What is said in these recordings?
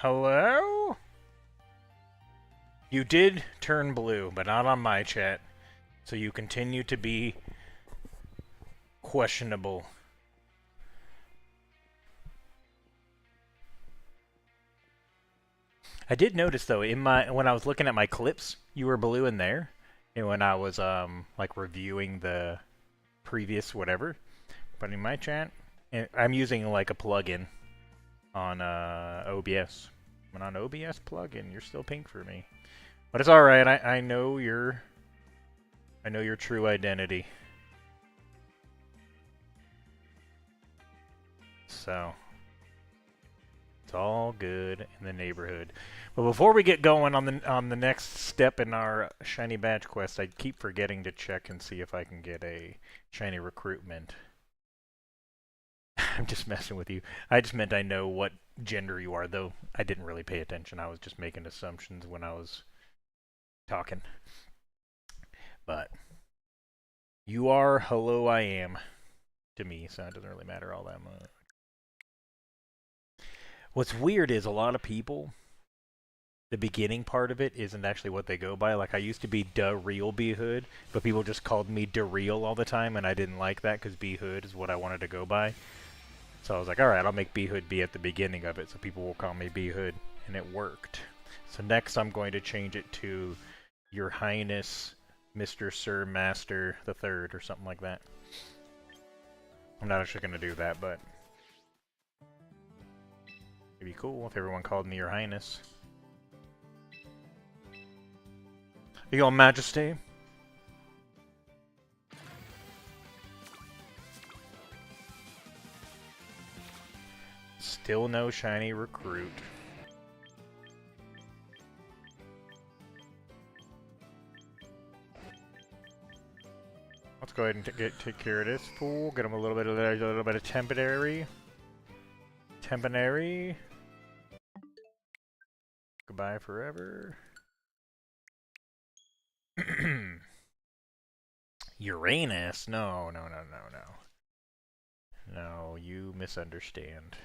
Hello? You did turn blue, but not on my chat. So you continue to be questionable. I did notice though, when I was looking at my clips, you were blue in there. And when I was like reviewing the previous whatever. But in my chat, I'm using like a plugin on OBS. When on OBS plugin, you're still pink for me. But it's alright, I know your true identity. So it's all good in the neighborhood. But before we get going on the next step in our shiny badge quest, I keep forgetting to check and see if I can get a shiny recruitment. I'm just messing with you. I just meant I know what gender you are, though I didn't really pay attention. I was just making assumptions when I was talking. But you are hello I am to me, so it doesn't really matter all that much. What's weird is a lot of people, the beginning part of it isn't actually what they go by. Like, I used to be Da Real B Hood, but people just called me Da Real all the time, and I didn't like that because B Hood is what I wanted to go by. So I was like, alright, I'll make B Hood be at the beginning of it, so people will call me B Hood, and it worked. So next I'm going to change it to Your Highness, Mr. Sir Master the Third, or something like that. I'm not actually going to do that, but it'd be cool if everyone called me Your Highness. Your Majesty. Still no shiny recruit. Let's go ahead and take care of this fool. Get him a little bit of temporary. Goodbye forever. Uranus? No. No, you misunderstand.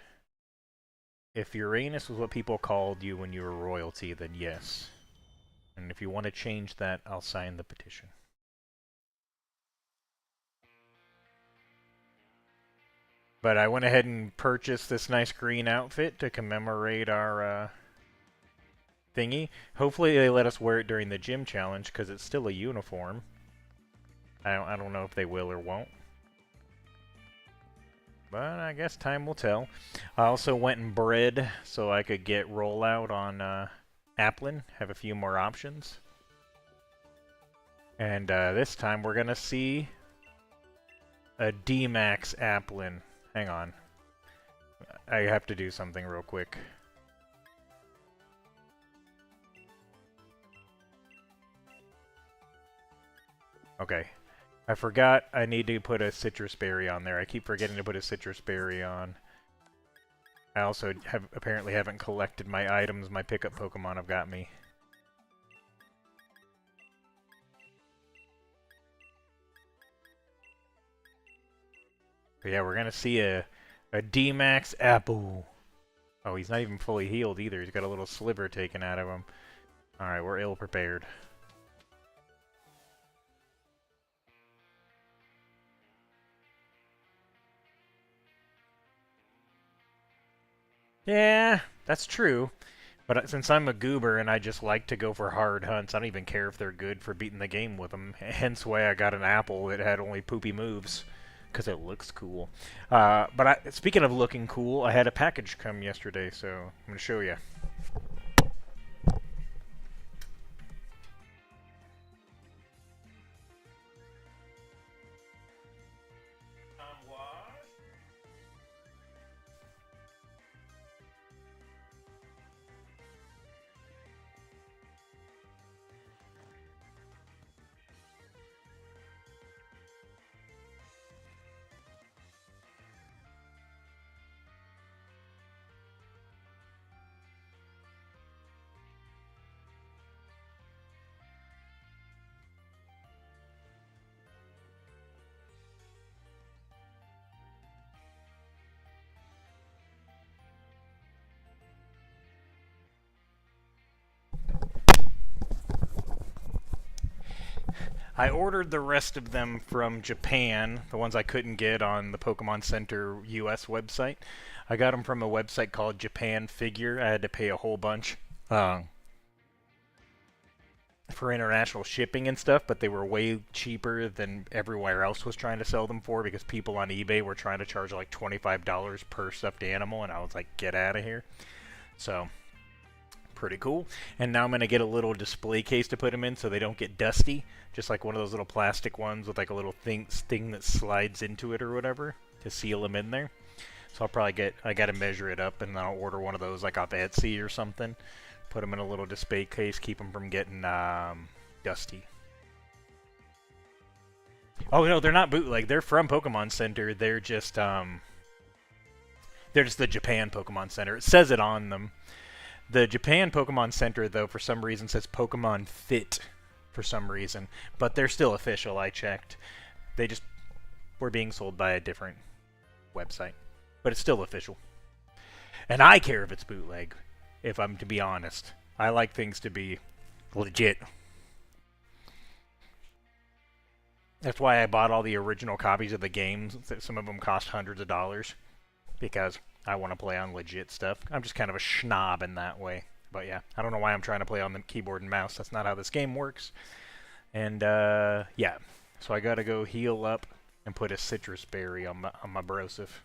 If Uranus was what people called you when you were royalty, then yes. And if you want to change that, I'll sign the petition. But I went ahead and purchased this nice green outfit to commemorate our thingy. Hopefully they let us wear it during the gym challenge, because it's still a uniform. I don't know if they will or won't. But I guess time will tell. I also went and bred so I could get rollout on Applin, have a few more options. And this time we're going to see a D-Max Applin. Hang on. I have to do something real quick. Okay. I forgot I need to put a citrus berry on there. I keep forgetting to put a citrus berry on. I also apparently haven't collected my items my pickup Pokemon have got me. But yeah, we're gonna see a D-Max Apple. Oh, he's not even fully healed either. He's got a little sliver taken out of him. Alright, we're ill-prepared. Yeah, that's true. But since I'm a goober and I just like to go for hard hunts, I don't even care if they're good for beating the game with them. Hence why I got an apple that had only poopy moves. Because it looks cool. Speaking of looking cool, I had a package come yesterday, so I'm going to show you. I ordered the rest of them from Japan, the ones I couldn't get on the Pokemon Center US website. I got them from a website called Japan Figure. I had to pay a whole bunch for international shipping and stuff, but they were way cheaper than everywhere else was trying to sell them for, because people on eBay were trying to charge like $25 per stuffed animal, and I was like, get out of here. So, pretty cool. And now I'm going to get a little display case to put them in so they don't get dusty, just like one of those little plastic ones with like a little thing that slides into it or whatever to seal them in there. So I'll probably I got to measure it up, and then I'll order one of those like off Etsy or something. Put them in a little display case, keep them from getting dusty. Oh no, they're not bootleg. They're from Pokemon Center. They're just the Japan Pokemon Center. It says it on them. The Japan Pokemon Center, though, for some reason says Pokemon Fit for some reason, but they're still official. I checked. They just were being sold by a different website, but it's still official. And I care if it's bootleg. If I'm to be honest, I like things to be legit. That's why I bought all the original copies of the games. Some of them cost hundreds of dollars, because I want to play on legit stuff. I'm just kind of a schnob in that way. But yeah, I don't know why I'm trying to play on the keyboard and mouse. That's not how this game works. And yeah, so I gotta go heal up and put a citrus berry on my Broseph.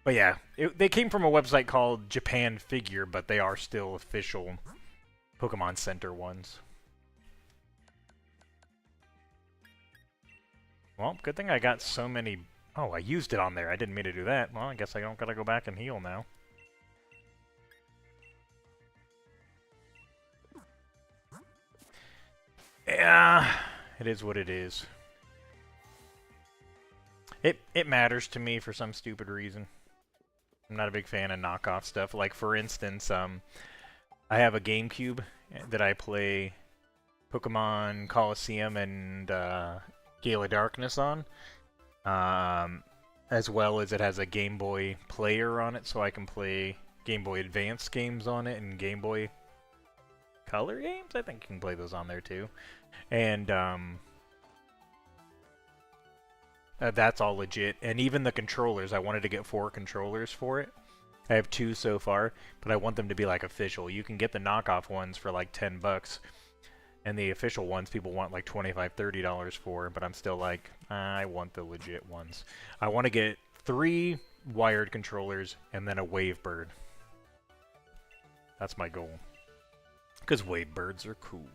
But yeah, they came from a website called Japan Figure, but they are still official Pokemon Center ones. Well, good thing I got so many... Oh, I used it on there. I didn't mean to do that. Well, I guess I don't gotta go back and heal now. Yeah, it is what it is. It matters to me for some stupid reason. I'm not a big fan of knockoff stuff. Like, for instance, I have a GameCube that I play Pokemon Coliseum and Gale of Darkness on, as well as it has a Game Boy player on it, so I can play Game Boy Advance games on it and Game Boy Color games. I think you can play those on there too, and that's all legit. And even the controllers, I wanted to get 4 controllers for it. I have 2 so far, but I want them to be like official. You can get the knockoff ones for like $10, and the official ones people want like $25, $30 for, but I'm still like, I want the legit ones. I want to get 3 wired controllers and then a Wavebird. That's my goal. Because Wavebirds are cool.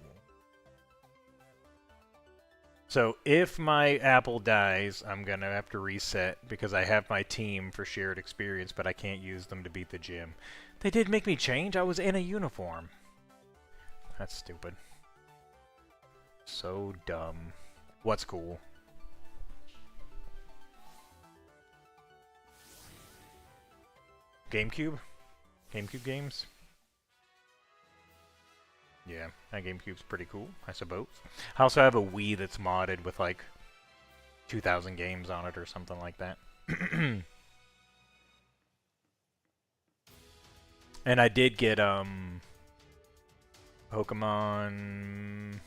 So if my Apple dies, I'm going to have to reset because I have my team for shared experience, but I can't use them to beat the gym. They did make me change. I was in a uniform. That's stupid. So dumb. What's cool? GameCube? GameCube games? Yeah, that GameCube's pretty cool, I suppose. I also have a Wii that's modded with like 2,000 games on it or something like that. And I did get Pokemon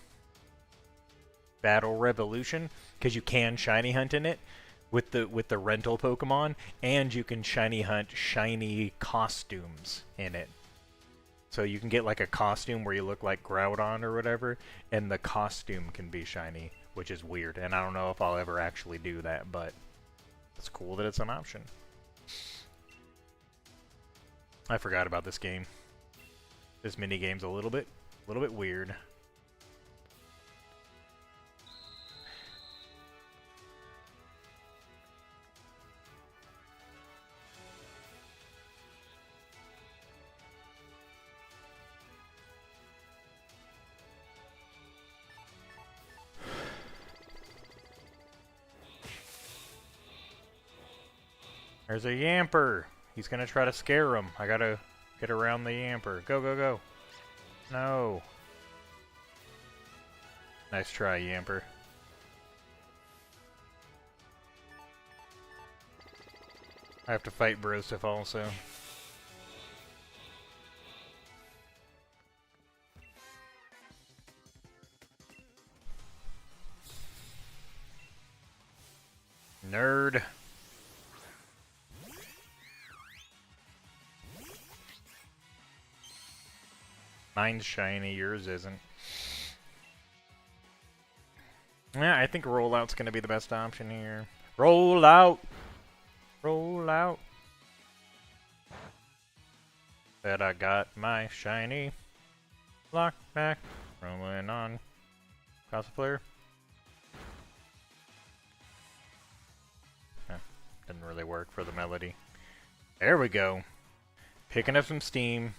Battle Revolution, because you can shiny hunt in it with the rental Pokemon, and you can shiny hunt shiny costumes in it. So you can get like a costume where you look like Groudon or whatever, and the costume can be shiny, which is weird. And I don't know if I'll ever actually do that, but it's cool that it's an option. I forgot about this game. This minigame's a little bit weird. There's a Yamper. He's gonna try to scare him. I gotta get around the Yamper. Go, go, go. No. Nice try, Yamper. I have to fight Broseph also. Nerd. Mine's shiny, yours isn't. Yeah, I think rollout's gonna be the best option here. Roll out! Roll out! That I got my shiny lockback rolling on cosplayer. Didn't really work for the melody. There we go. Picking up some steam.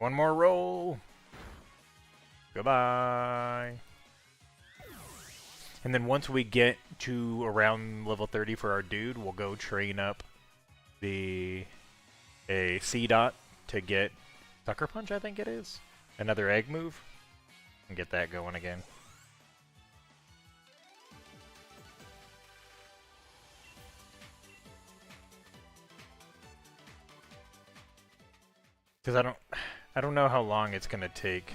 One more roll. Goodbye. And then once we get to around level 30 for our dude, we'll go train up a C-Dot to get Sucker Punch, I think it is. Another egg move. And get that going again. Because I don't know how long it's gonna take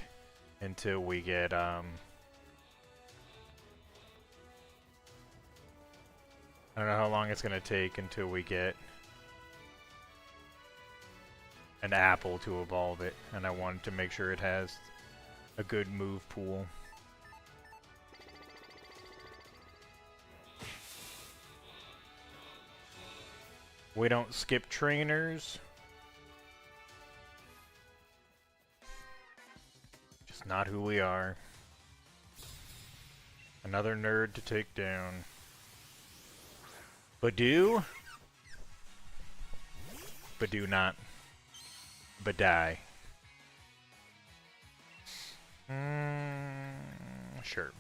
until we get I don't know how long it's gonna take until we get an apple to evolve it, and I wanted to make sure it has a good move pool. We don't skip trainers. Just not who we are. Another nerd to take down. Badoo? Badoo not. Badai. Sure.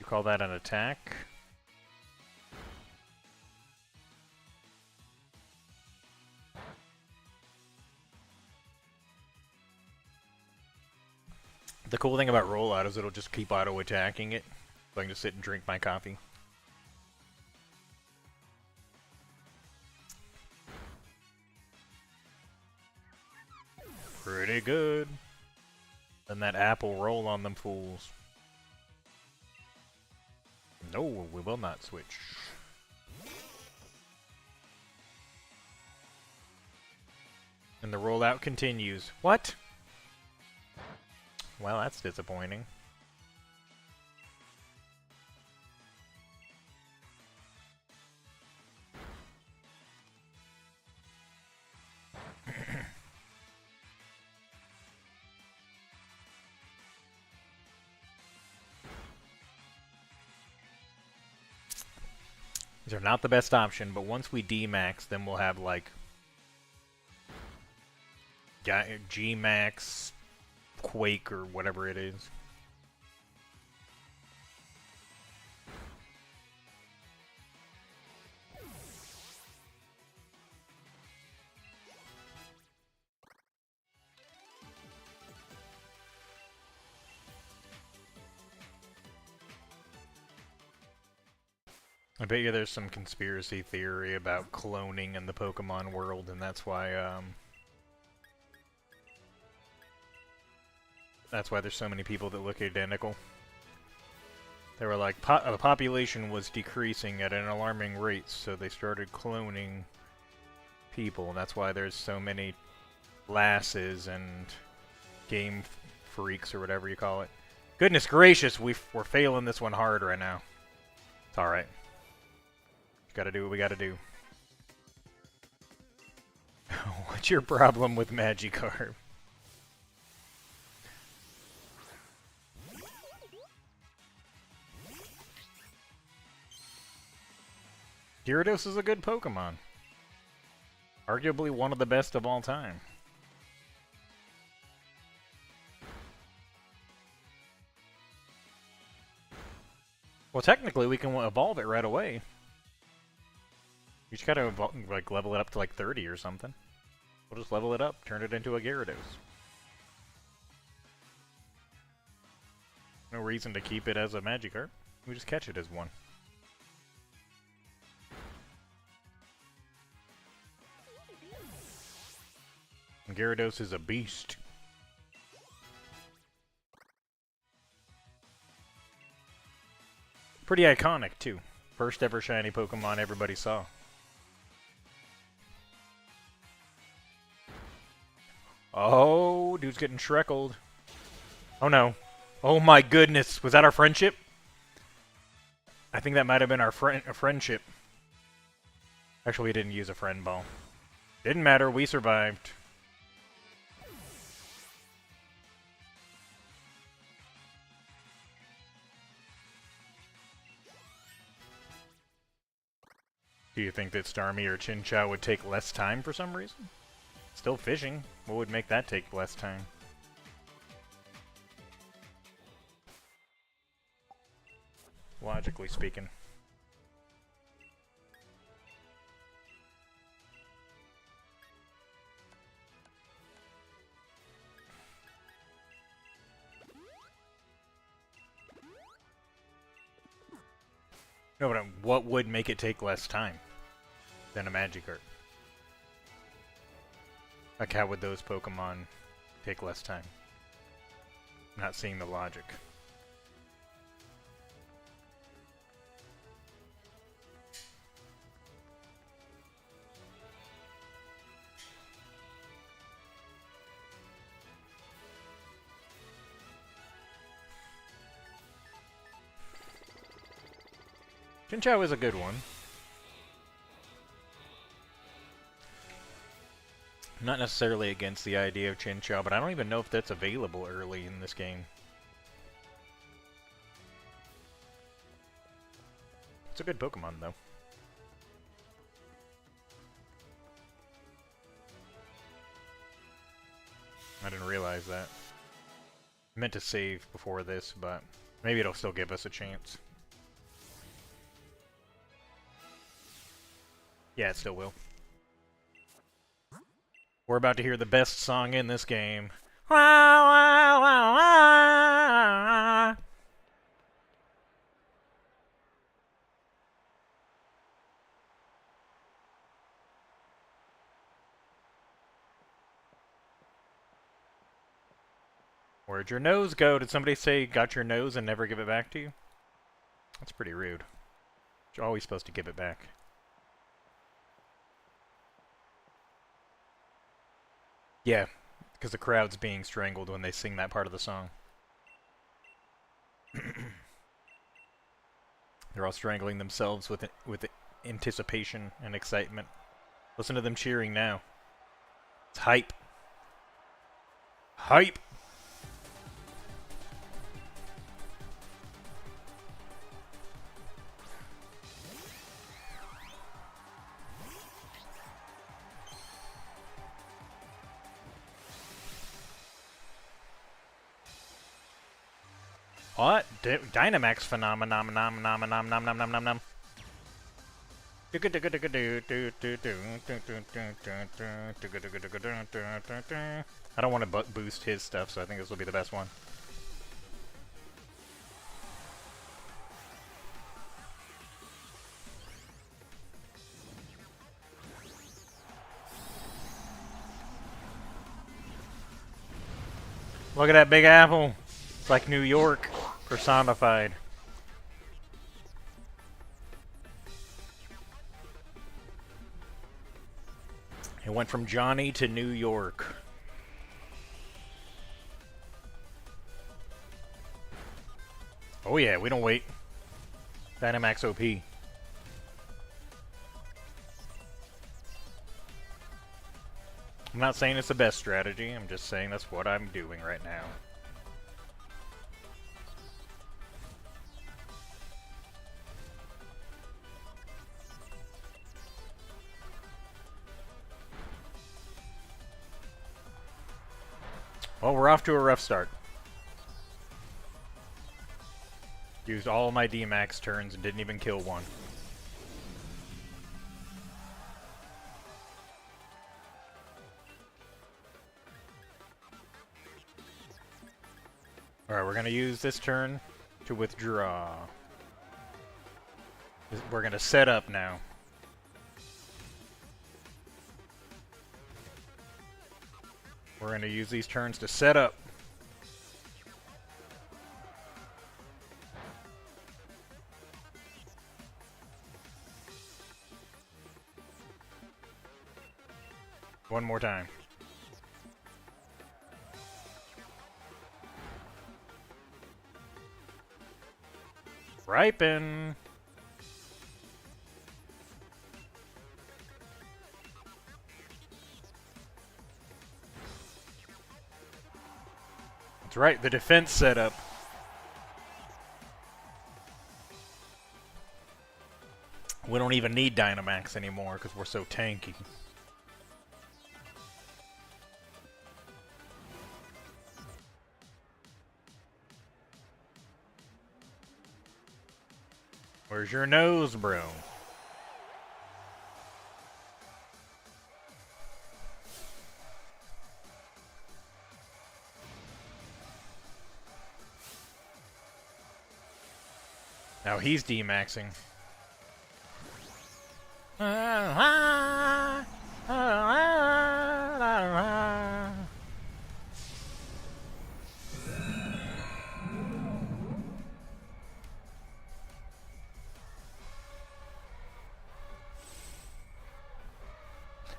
You call that an attack? The cool thing about rollout is it'll just keep auto-attacking it. So I can just sit and drink my coffee. Pretty good. Then that apple roll on them fools. No, we will not switch. And the rollout continues. What? Well, that's disappointing. These are not the best option, but once we D-max, then we'll have, like, G-max, Quake, or whatever it is. I bet you there's some conspiracy theory about cloning in the Pokemon world, and that's why there's so many people that look identical. They were like, the population was decreasing at an alarming rate, so they started cloning people, and that's why there's so many lasses and game freaks, or whatever you call it. Goodness gracious, we're failing this one hard right now. It's alright. Gotta do what we gotta do. What's your problem with Magikarp? Gyarados is a good Pokemon. Arguably one of the best of all time. Well, technically we can evolve it right away. You just gotta like level it up to like 30 or something. We'll just level it up, turn it into a Gyarados. No reason to keep it as a Magikarp. We just catch it as one. And Gyarados is a beast. Pretty iconic, too. First ever shiny Pokemon everybody saw. Oh, dude's getting Shreckled. Oh no. Oh my goodness. Was that our friendship? I think that might have been our friendship. Actually, we didn't use a friend ball. Didn't matter. We survived. Do you think that Starmie or Chinchou would take less time for some reason? Still fishing. What would make that take less time? Logically speaking. No, but what would make it take less time than a Magikarp? Like, how would those Pokemon take less time? I'm not seeing the logic. Chinchou is a good one. I'm not necessarily against the idea of Chinchou, but I don't even know if that's available early in this game. It's a good Pokemon, though. I didn't realize that. I meant to save before this, but maybe it'll still give us a chance. Yeah, it still will. We're about to hear the best song in this game. Where'd your nose go? Did somebody say got your nose and never give it back to you? That's pretty rude. You're always supposed to give it back. Yeah, because the crowd's being strangled when they sing that part of the song. They're all strangling themselves with anticipation and excitement. Listen to them cheering now. It's hype. Hype! What? Dynamax phenomenon nom nom nom nom nom nom nom nom nom. I don't want to boost his stuff, so I think this will be the best one. Look at that big apple. It's like New York personified. It went from Johnny to New York. Oh yeah, we don't wait. Dynamax OP. I'm not saying it's the best strategy, I'm just saying that's what I'm doing right now. Well, we're off to a rough start. Used all my D-Max turns and didn't even kill one. Alright, we're going to use this turn to withdraw. We're going to set up now. We're going to use these turns to set up. One more time. Ripen. That's right, the defense setup. We don't even need Dynamax anymore because we're so tanky. Where's your nose, bro? Now he's D-maxing.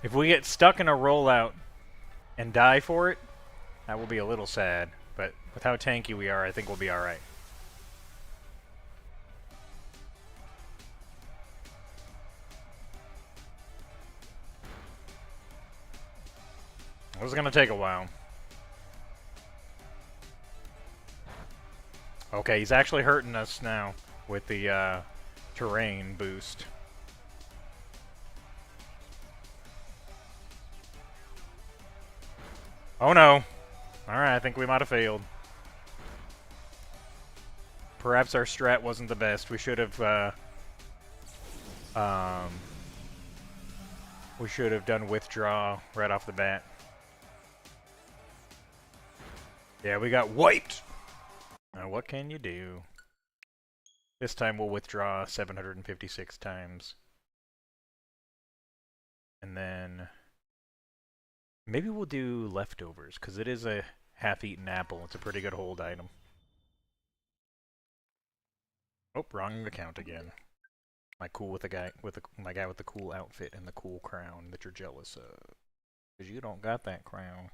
If we get stuck in a rollout and die for it, that will be a little sad. But with how tanky we are, I think we'll be alright. It was gonna take a while. Okay, he's actually hurting us now with the terrain boost. Oh no! Alright, I think we might have failed. Perhaps our strat wasn't the best. We should have done withdraw right off the bat. Yeah, we got wiped! Now what can you do? This time we'll withdraw 756 times. And then maybe we'll do leftovers, because it is a half-eaten apple. It's a pretty good hold item. Oh, wrong account again. My guy with the cool outfit and the cool crown that you're jealous of. Because you don't got that crown.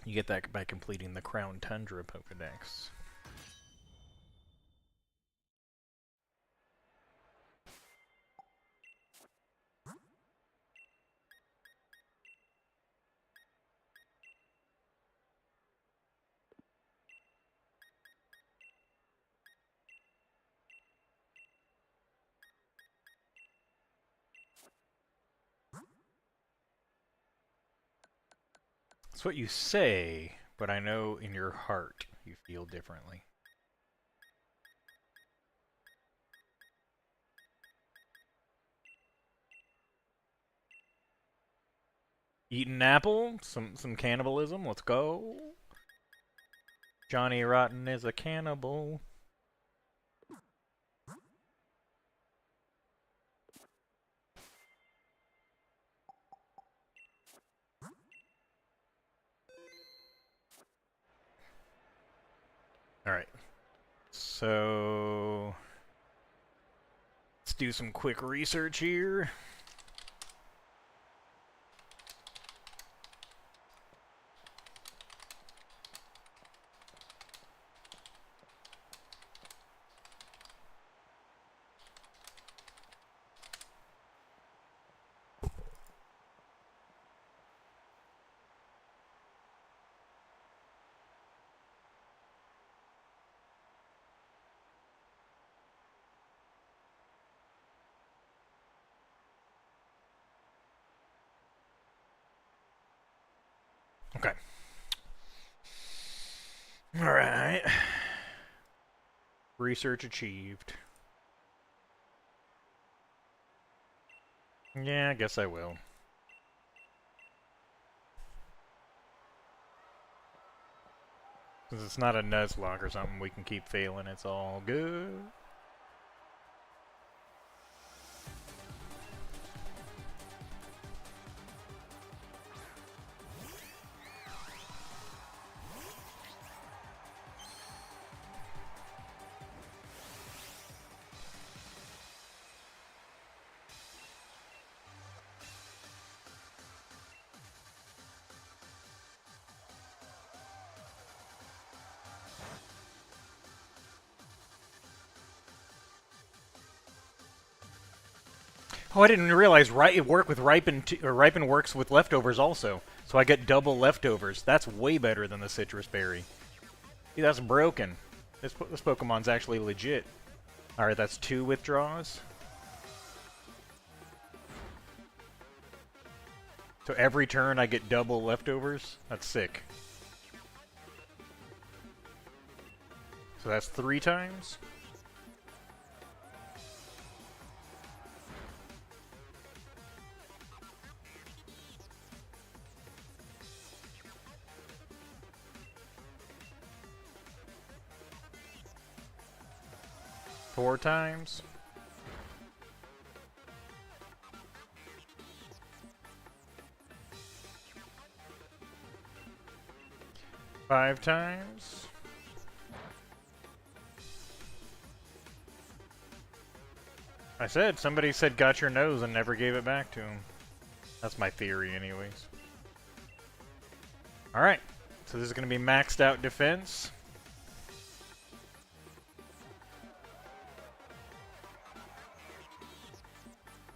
You get that by completing the Crown Tundra Pokedex. It's what you say, but I know in your heart you feel differently. Eat an apple? Some cannibalism? Let's go. Johnny Rotten is a cannibal. Alright. So let's do some quick research here. Okay. Alright. Research achieved. Yeah, I guess I will. Since it's not a Nuzlocke or something, we can keep failing. It's all good. Oh, I didn't realize it worked with ripen or ripen works with leftovers also. So I get double leftovers. That's way better than the citrus berry. See, that's broken. This Pokemon's actually legit. All right, that's 2 withdraws. So every turn I get double leftovers. That's sick. So that's 3 times. Four times. Five times. I said, somebody said got your nose and never gave it back to him. That's my theory anyways. Alright, so this is going to be maxed out defense.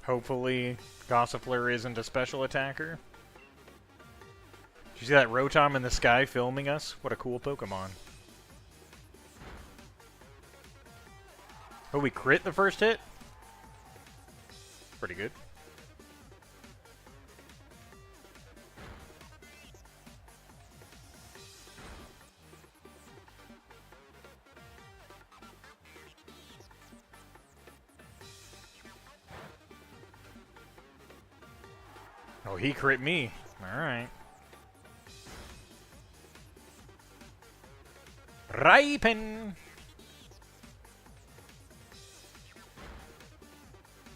Hopefully, Gossifleur isn't a special attacker. Did you see that Rotom in the sky filming us? What a cool Pokemon. Oh, we crit the first hit? Pretty good. Oh, he crit me. Alright. Ripen!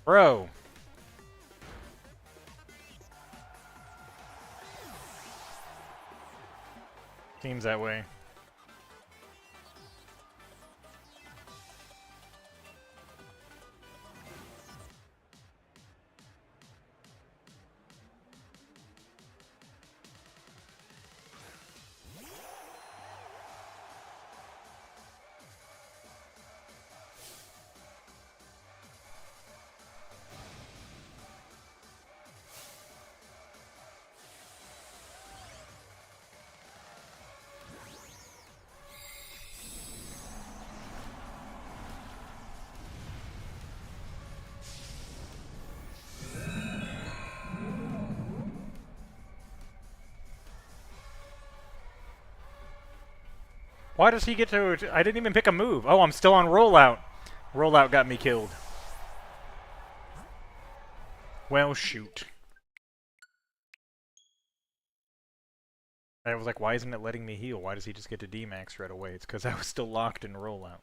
Bro. Seems that way. Why does he get to... I didn't even pick a move. Oh, I'm still on rollout. Rollout got me killed. Well, shoot. I was like, why isn't it letting me heal? Why does he just get to D-Max right away? It's because I was still locked in rollout.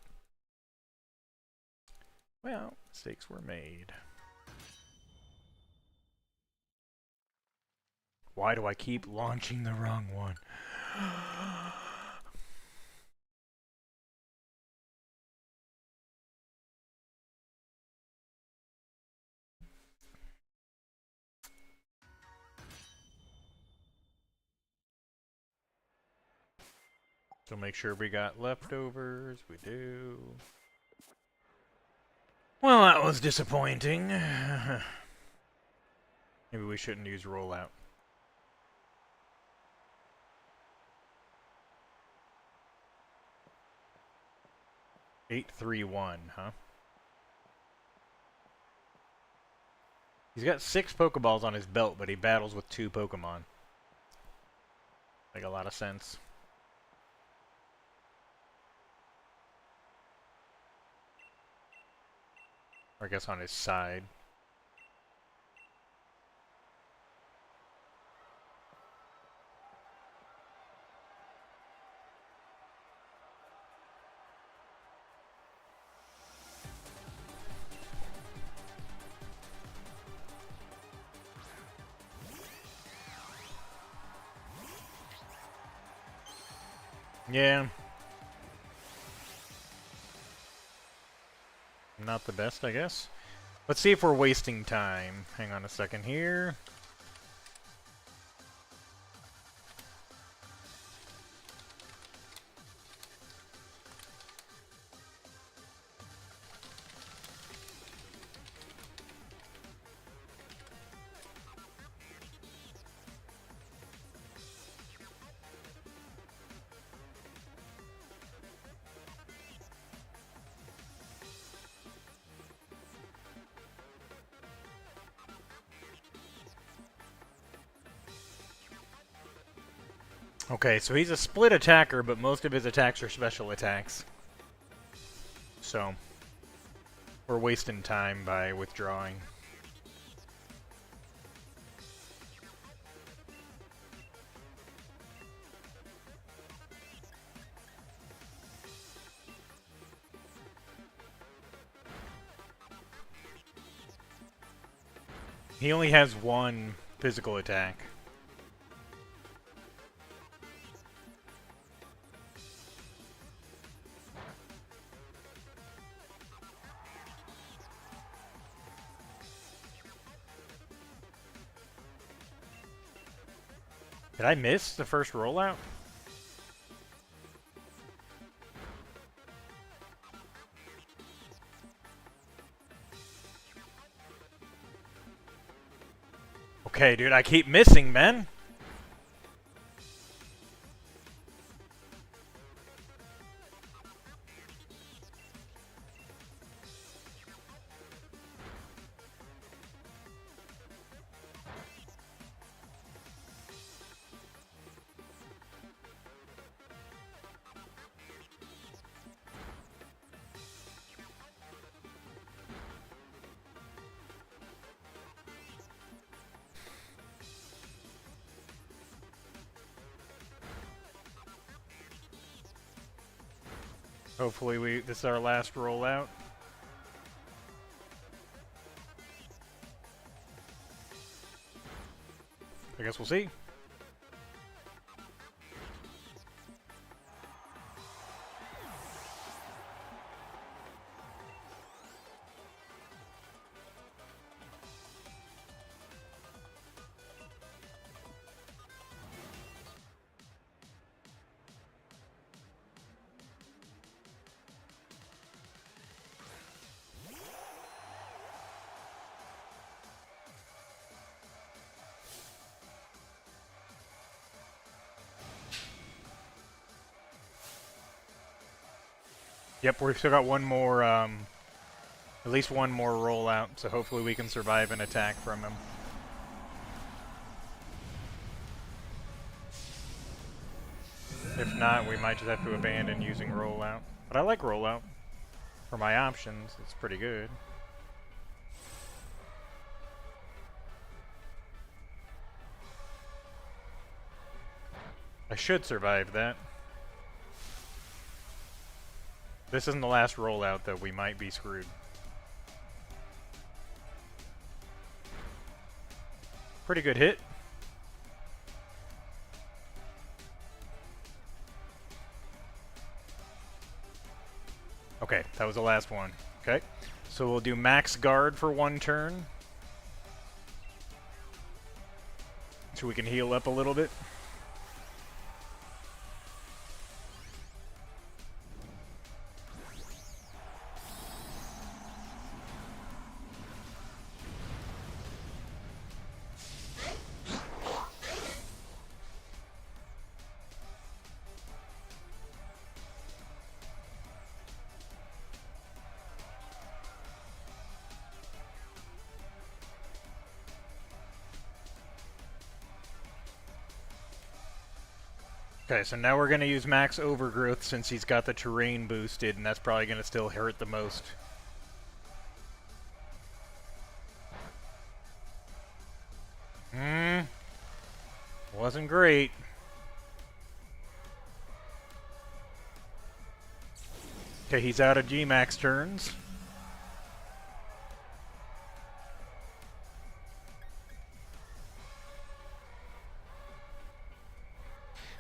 Well, mistakes were made. Why do I keep launching the wrong one? So make sure we got leftovers. We do. Well, that was disappointing. Maybe we shouldn't use rollout. Eight, 3-1, huh? He's got 6 Pokeballs on his belt, but he battles with 2 Pokemon. Make a lot of sense. Or I guess on his side. Yeah. Not the best, I guess. Let's see if we're wasting time. Hang on a second here. Okay, so he's a split attacker, but most of his attacks are special attacks. So, we're wasting time by withdrawing. He only has one physical attack. Did I miss the first rollout? Okay, dude, I keep missing, man. Hopefully this is our last rollout. I guess we'll see. Yep, we've still got one more, at least one more rollout, so hopefully we can survive an attack from him. If not, we might just have to abandon using rollout. But I like rollout. For my options, it's pretty good. I should survive that. This isn't the last rollout, though. We might be screwed. Pretty good hit. Okay, that was the last one. Okay, so we'll do max guard for one turn. So we can heal up a little bit. Okay, so now we're going to use max overgrowth since he's got the terrain boosted, and that's probably going to still hurt the most. Wasn't great. Okay, he's out of G-max turns.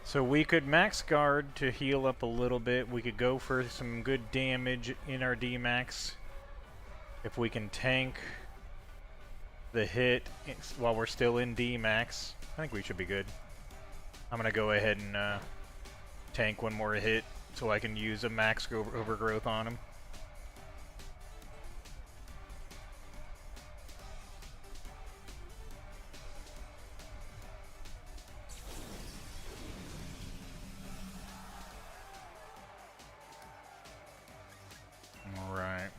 So we could max guard to heal up a little bit. We could go for some good damage in our D-max. If we can tank the hit while we're still in D-max, I think we should be good. I'm going to go ahead and tank one more hit so I can use a max overgrowth on him. Alright.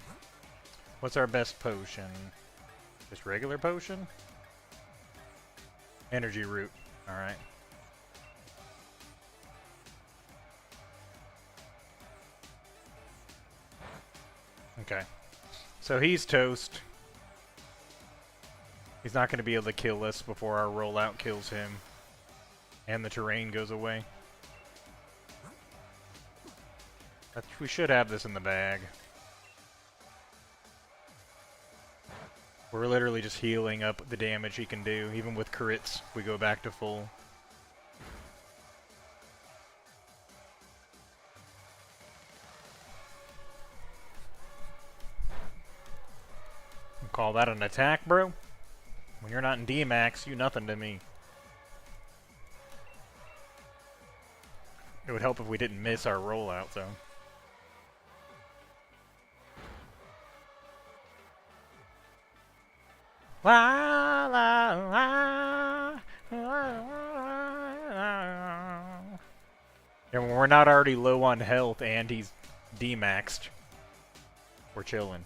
What's our best potion? Just regular potion? Energy root. Alright. Okay. So he's toast. He's not going to be able to kill us before our rollout kills him. And the terrain goes away. We should have this in the bag. We're literally just healing up the damage he can do. Even with crits, we go back to full. Call that an attack, bro? When you're not in D-Max, you nothing to me. It would help if we didn't miss our rollout, though. La, la, la, la, la. And when we're not already low on health and he's D-maxed, we're chilling.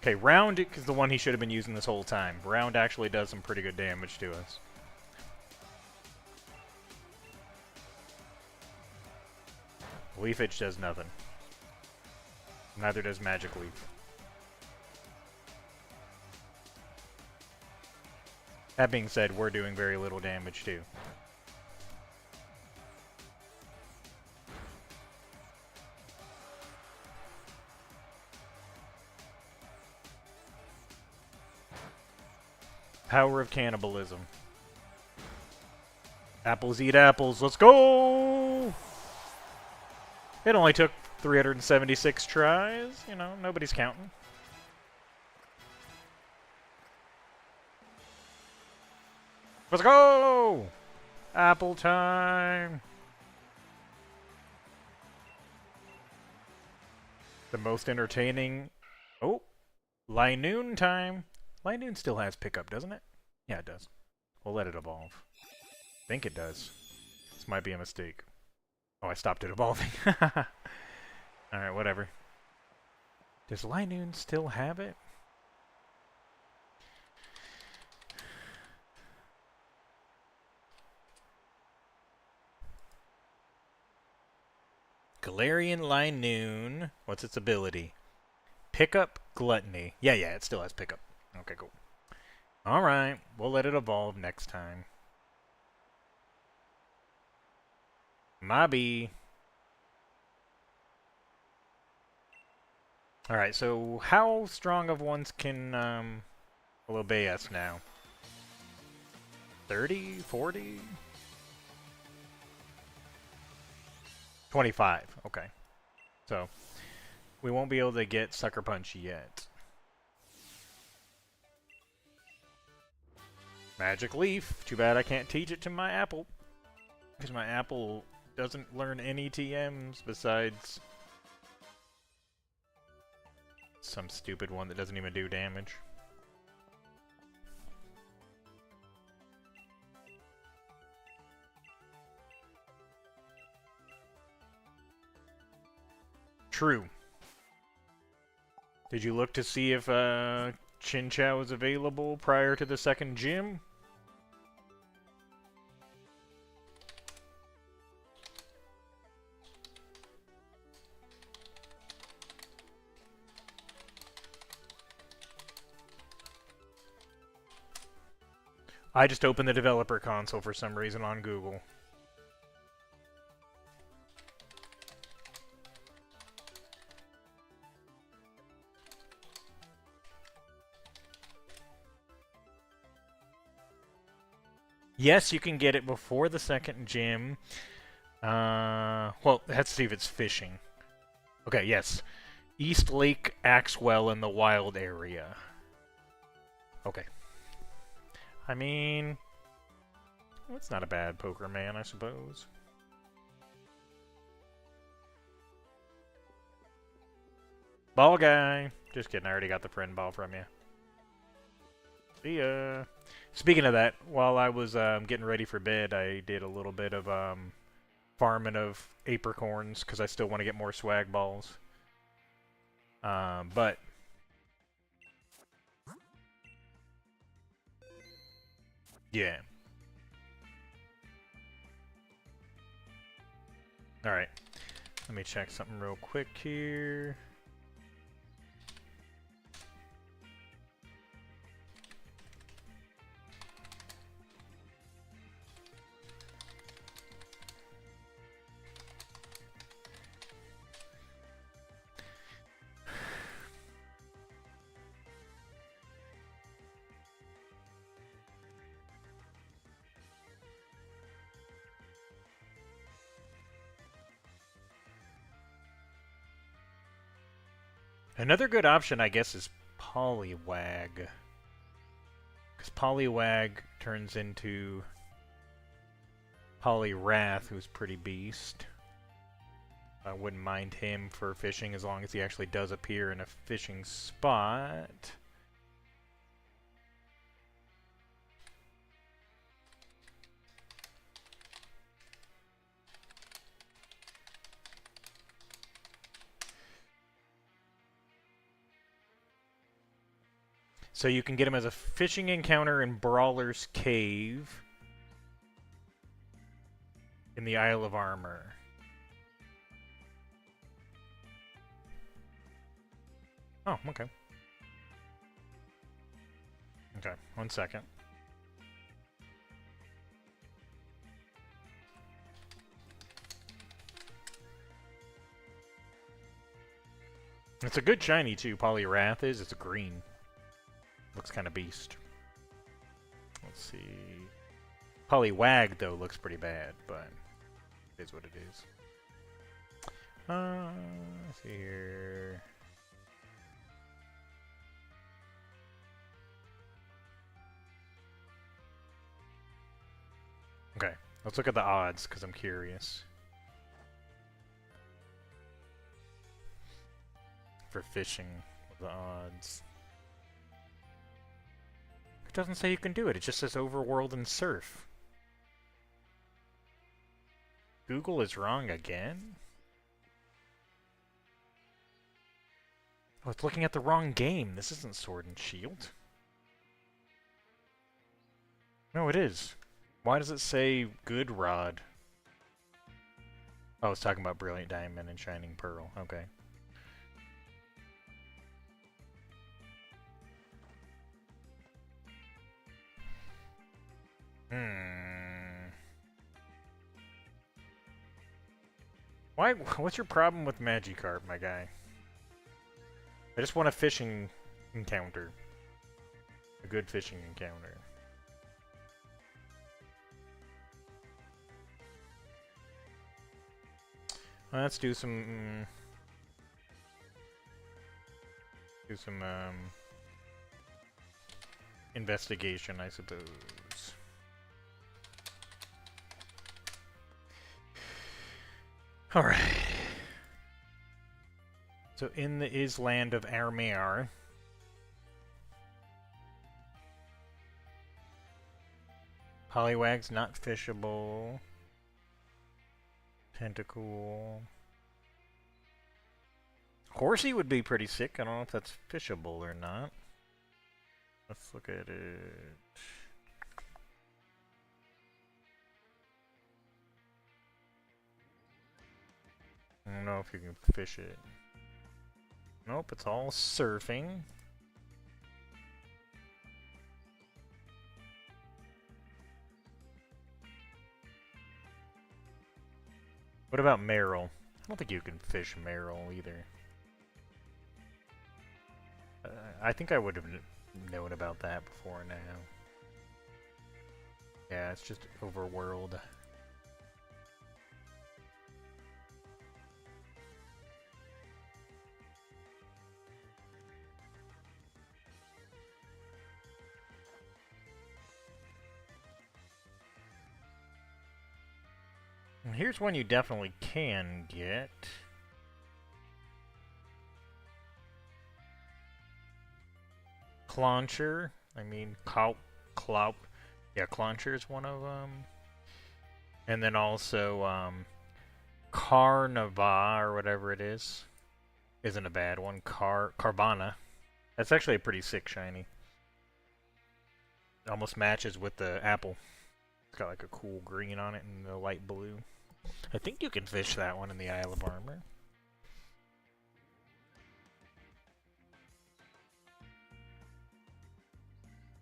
Okay, Round is the one he should have been using this whole time. Round actually does some pretty good damage to us. Leafage does nothing. Neither does Magic Leaf. That being said, we're doing very little damage too. Power of cannibalism. Apples eat apples. Let's go! It only took 376 tries. You know, nobody's counting. Let's go! Apple time! The most entertaining... Oh! Linoon time! Linoon still has pickup, doesn't it? Yeah, it does. We'll let it evolve. I think it does. This might be a mistake. Oh, I stopped it evolving. Alright, whatever. Does Linoon still have it? Galarian Linoon. What's its ability? Pickup Gluttony. Yeah, it still has pickup. Okay, cool. Alright, we'll let it evolve next time. Mobby. Alright, so how strong of ones can will obey us now? 30? 40? 25. Okay. So, we won't be able to get Sucker Punch yet. Magic Leaf. Too bad I can't teach it to my Apple. Because my Apple doesn't learn any TMs besides some stupid one that doesn't even do damage. True. Did you look to see if Chinchou was available prior to the second gym? I just opened the developer console for some reason on Google. Yes, you can get it before the second gym. Well, let's see if it's fishing. Okay, yes. East Lake Axwell in the wild area. Okay. I mean, it's not a bad poker man, I suppose. Ball guy. Just kidding, I already got the friend ball from you. See ya. Speaking of that, while I was getting ready for bed, I did a little bit of farming of apricorns because I still want to get more swag balls. But yeah. All right. Let me check something real quick here. Another good option, I guess, is Poliwag. Because Poliwag turns into Poliwrath, who's pretty beast. I wouldn't mind him for fishing as long as he actually does appear in a fishing spot. So you can get him as a fishing encounter in Brawler's Cave in the Isle of Armor. Oh, okay. Okay, 1 second. It's a good shiny too, Poliwrath is. It's a green. Looks kind of beast. Let's see. Poliwag, though, looks pretty bad, but it is what it is. Let's see here. Okay, let's look at the odds, because I'm curious. For fishing, the odds. It doesn't say you can do it, it just says Overworld and Surf. Google is wrong again? Oh, it's looking at the wrong game. This isn't Sword and Shield. No, it is. Why does it say Good Rod? Oh, it's talking about Brilliant Diamond and Shining Pearl. Okay. Why? What's your problem with Magikarp, my guy? I just want a fishing encounter. A good fishing encounter. Let's do some... investigation, I suppose. Alright. So in the Island of Armor, Poliwag's not fishable. Tentacool. Horsey would be pretty sick. I don't know if that's fishable or not. Let's look at it. I don't know if you can fish it. Nope, it's all surfing. What about Marill? I don't think you can fish Marill either. I think I would have known about that before now. Yeah, it's just Overworld. Here's one you definitely can get. Clauncher. I mean, Cloup. Yeah, Clauncher is one of them. And then also, Carnivore, or whatever it is. Isn't a bad one. Carvana. That's actually a pretty sick shiny. It almost matches with the apple. It's got like a cool green on it and the light blue. I think you can fish that one in the Isle of Armor.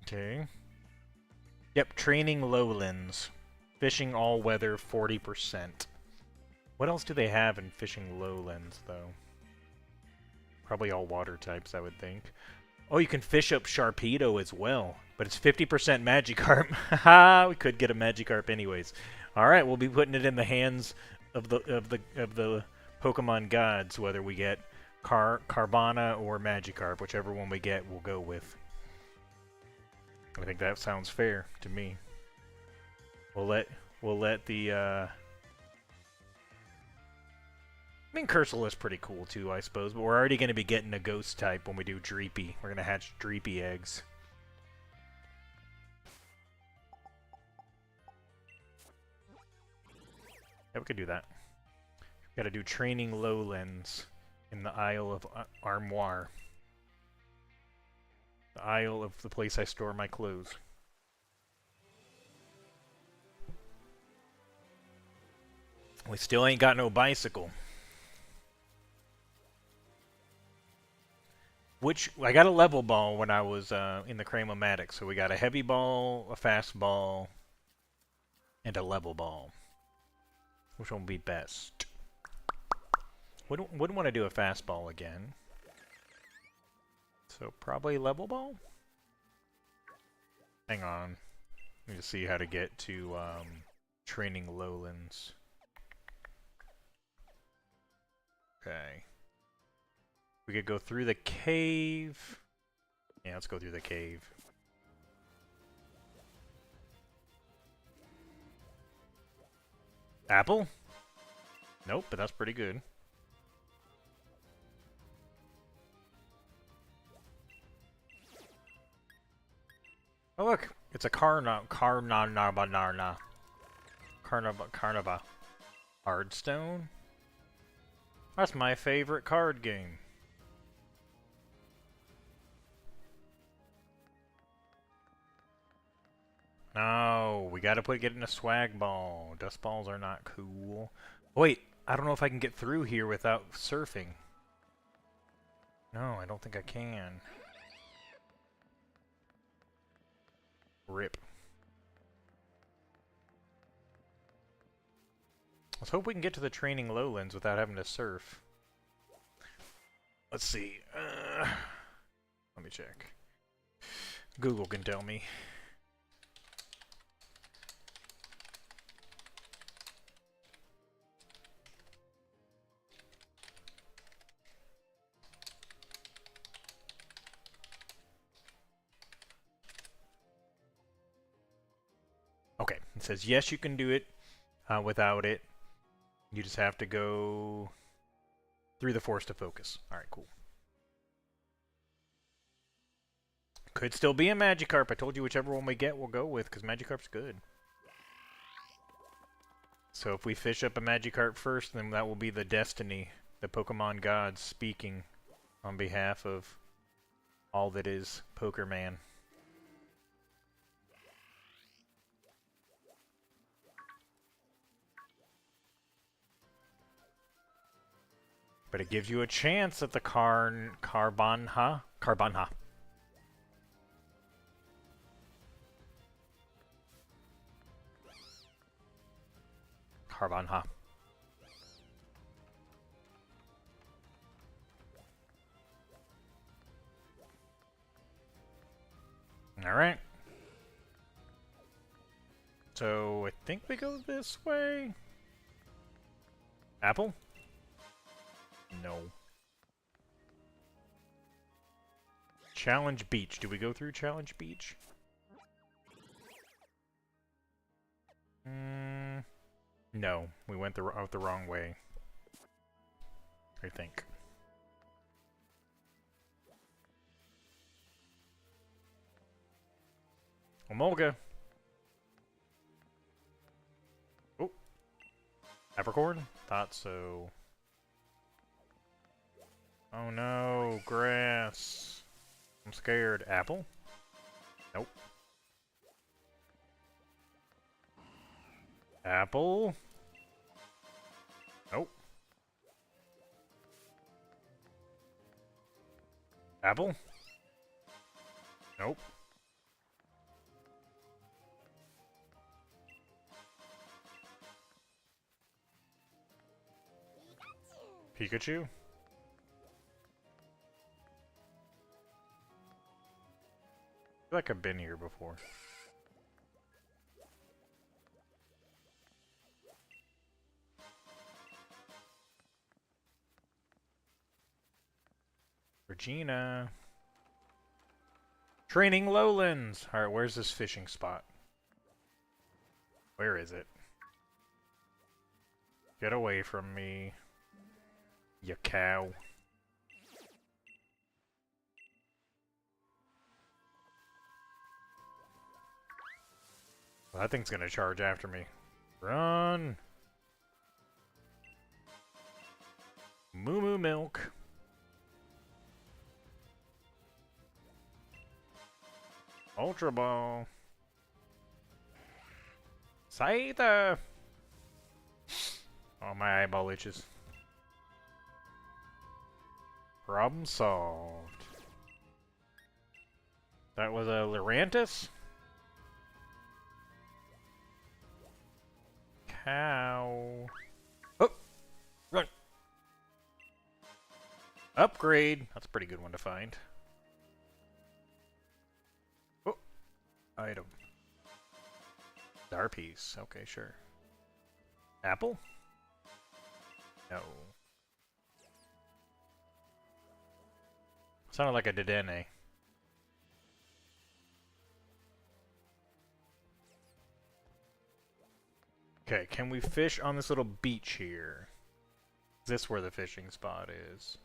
Okay. Yep, training lowlands. Fishing all weather 40%. What else do they have in fishing lowlands, though? Probably all water types, I would think. Oh, you can fish up Sharpedo as well, but it's 50% Magikarp. Haha, we could get a Magikarp anyways. All right, we'll be putting it in the hands of the Pokemon gods, whether we get Carvanha or Magikarp, whichever one we get, we'll go with. I think that sounds fair to me. We'll let the I mean, Cursal is pretty cool too, I suppose, but we're already going to be getting a ghost type when we do Dreepy. We're going to hatch Dreepy eggs. Yeah, we could do that. Got to do training lowlands in the Isle of Armoire. The Isle of the place I store my clothes. We still ain't got no bicycle. Which, I got a level ball when I was in the Cramomatic, so we got a heavy ball, a fast ball, and a level ball. Which one would be best? Wouldn't want to do a fast ball again. So probably level ball? Hang on. Let me just see how to get to training lowlands. Okay. We could go through the cave. Yeah, let's go through the cave. Apple? Nope, but that's pretty good. Oh look, it's a Carnava. Hardstone? That's my favorite card game. No, we gotta get in a swag ball. Dust balls are not cool. Wait, I don't know if I can get through here without surfing. No, I don't think I can. Rip. Let's hope we can get to the training lowlands without having to surf. Let's see. Let me check. Google can tell me. Okay, it says yes, you can do it without it. You just have to go through the Force to Focus. Alright, cool. Could still be a Magikarp. I told you whichever one we get, we'll go with, because Magikarp's good. So if we fish up a Magikarp first, then that will be the destiny, the Pokemon gods speaking on behalf of all that is Pokerman. But it gives you a chance at the Carvanha. Carvanha. Carvanha. Alright. So, I think we go this way? Apple? No. Challenge Beach. Do we go through Challenge Beach? No. We went out the wrong way. I think. Omolga. Oh. Apricorn? Thought so. Oh no, grass. I'm scared. Apple? Nope. Apple? Apple? Nope. Pikachu? I feel like I've been here before. Regina. Training Lowlands! Alright, where's this fishing spot? Where is it? Get away from me. You cow. Well, that thing's gonna charge after me. Run! Moo Moo Milk. Ultra Ball. Scyther! Oh, my eyeball itches. Problem solved. That was a Lurantis? Cow. Oh! Run! Upgrade! That's a pretty good one to find. Oh! Item. Star piece. Okay, sure. Apple? No. Sounded like a Dedenne. Okay, can we fish on this little beach here? Is this where the fishing spot is?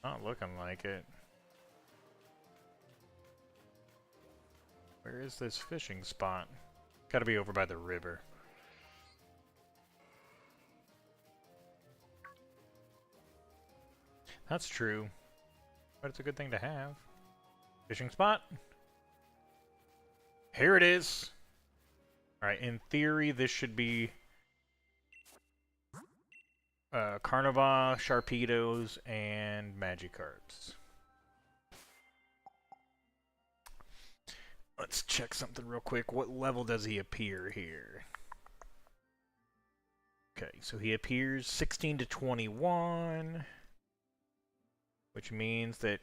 Not looking like it. Where is this fishing spot? Gotta be over by the river. That's true. But it's a good thing to have. Fishing spot. Here it is. Alright, in theory, this should be Carnivore, Sharpedos, and Magikarps. Let's check something real quick. What level does he appear here? Okay, so he appears 16 to 21, which means that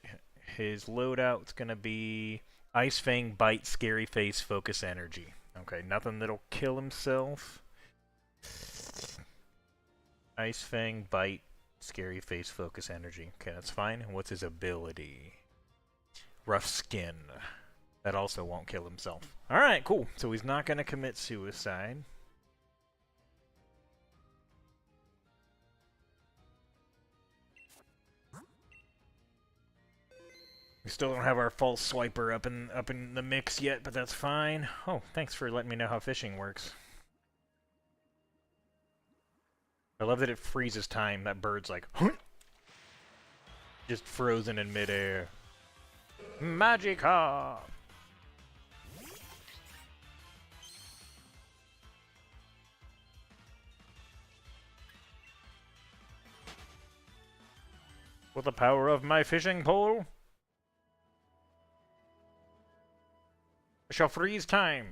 his loadout's gonna be Ice Fang, Bite, Scary Face, Focus Energy. Okay, nothing that'll kill himself. Ice Fang, Bite, Scary Face, Focus Energy. Okay, that's fine. What's his ability? Rough Skin. That also won't kill himself. Alright, cool. So he's not going to commit suicide. We still don't have our false swiper up in the mix yet, but that's fine. Oh, thanks for letting me know how fishing works. I love that it freezes time. That bird's like, huh? Just frozen in midair. Magikarp! With the power of my fishing pole, I shall freeze time.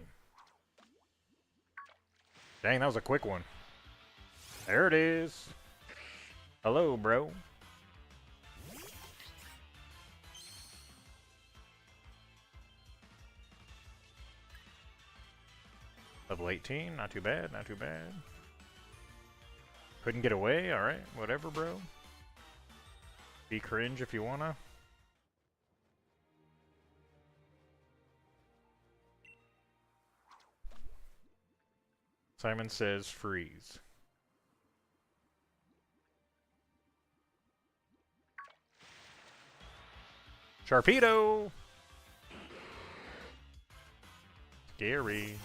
Dang, that was a quick one. There it is. Hello, bro. Level 18, not too bad, not too bad. Couldn't get away, alright, whatever, bro. Be cringe if you wanna. Simon says freeze. Sharpedo! Scary.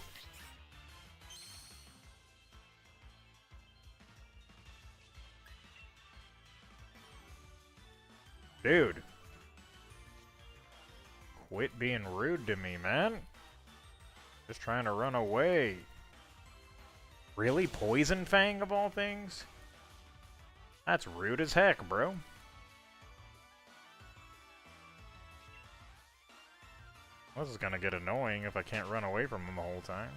Dude. Quit being rude to me, man. Just trying to run away. Really? Poison Fang of all things? That's rude as heck, bro. This is gonna get annoying if I can't run away from him the whole time.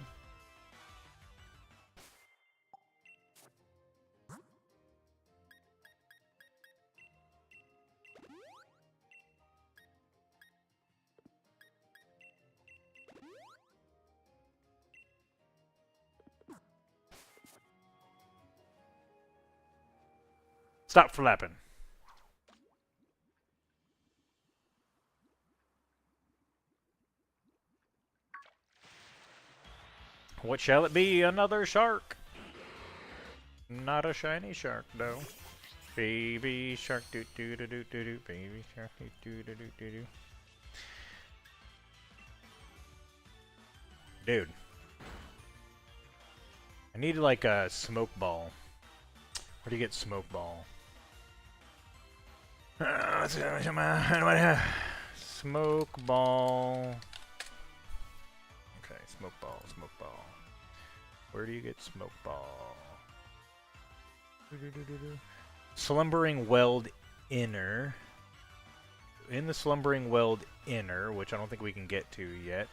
Stop flapping. What shall it be? Another shark? Not a shiny shark, though. Baby shark, doo doo doo doo doo doo. Baby shark, doo doo doo doo doo doo. Dude. I need like a smoke ball. Where do you get smoke ball? Smoke ball. Okay, smoke ball, smoke ball. Where do you get smoke ball? Slumbering Weld Inner. In the Slumbering Weld Inner, which I don't think we can get to yet.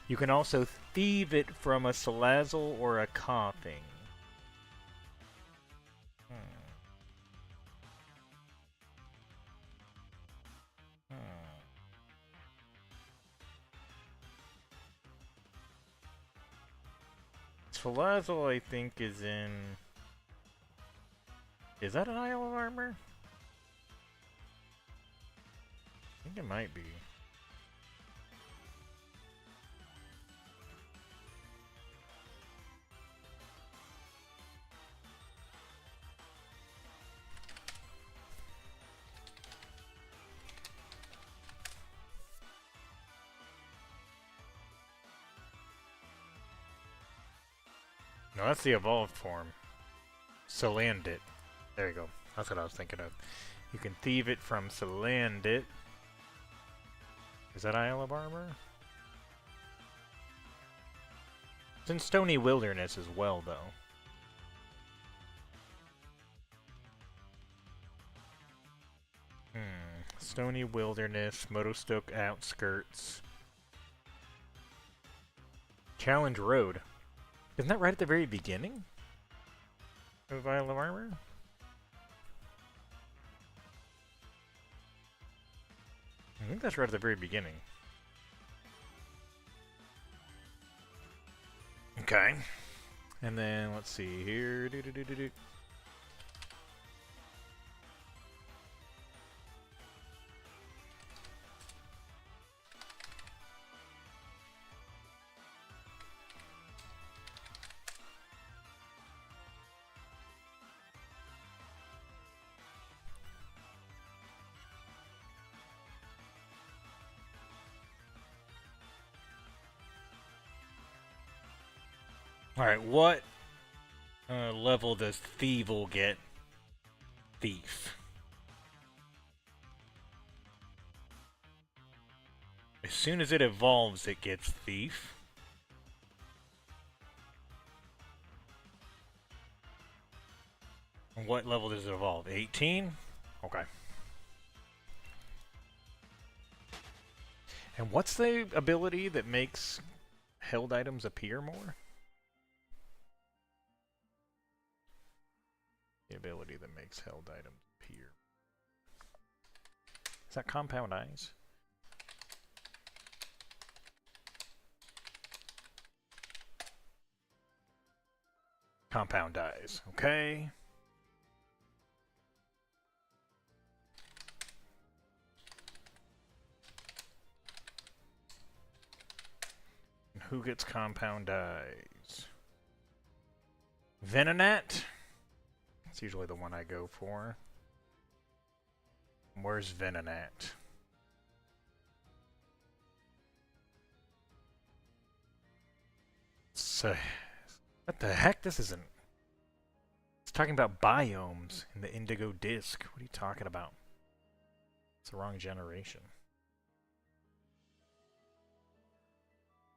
You can also thieve it from a Salazzle or a Coughing. Salazzle, I think, is in... Is that an Isle of Armor? I think it might be. No, that's the evolved form. Salandit. There you go. That's what I was thinking of. You can thieve it from Salandit. Is that Isle of Armor? It's in Stony Wilderness as well, though. Stony Wilderness, Motostoke Outskirts. Challenge Road. Isn't that right at the very beginning of Isle of Armor? I think that's right at the very beginning. Okay. And then, let's see here. Alright, what level does Thievul get? Thief. As soon as it evolves, it gets Thief. And what level does it evolve? 18? Okay. And what's the ability that makes held items appear more? The ability that makes held items appear. Is that Compound Eyes? Compound Eyes, okay. And who gets Compound Eyes? Venonat? That's usually the one I go for. Where's Venonat? So, what the heck? This isn't... It's talking about biomes in the Indigo Disc. What are you talking about? It's the wrong generation.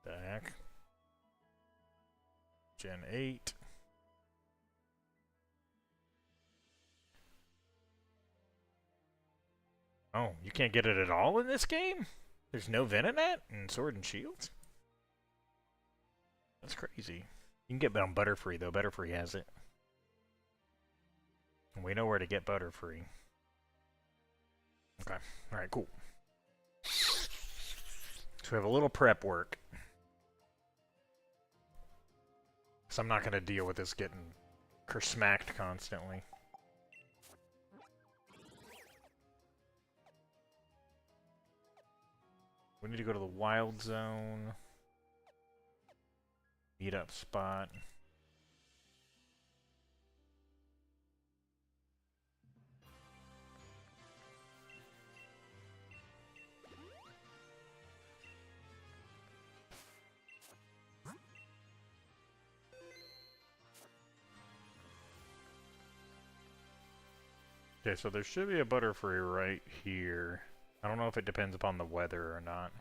The heck? Gen 8. Oh, you can't get it at all in this game? There's no Venonat in Sword and Shields? That's crazy. You can get it on Butterfree, though. Butterfree has it. And we know where to get Butterfree. Okay. Alright, cool. So we have a little prep work. So I'm not going to deal with this getting smacked constantly. We need to go to the Wild Zone. Meet up spot. Okay, so there should be a Butterfree right here. I don't know if it depends upon the weather or not.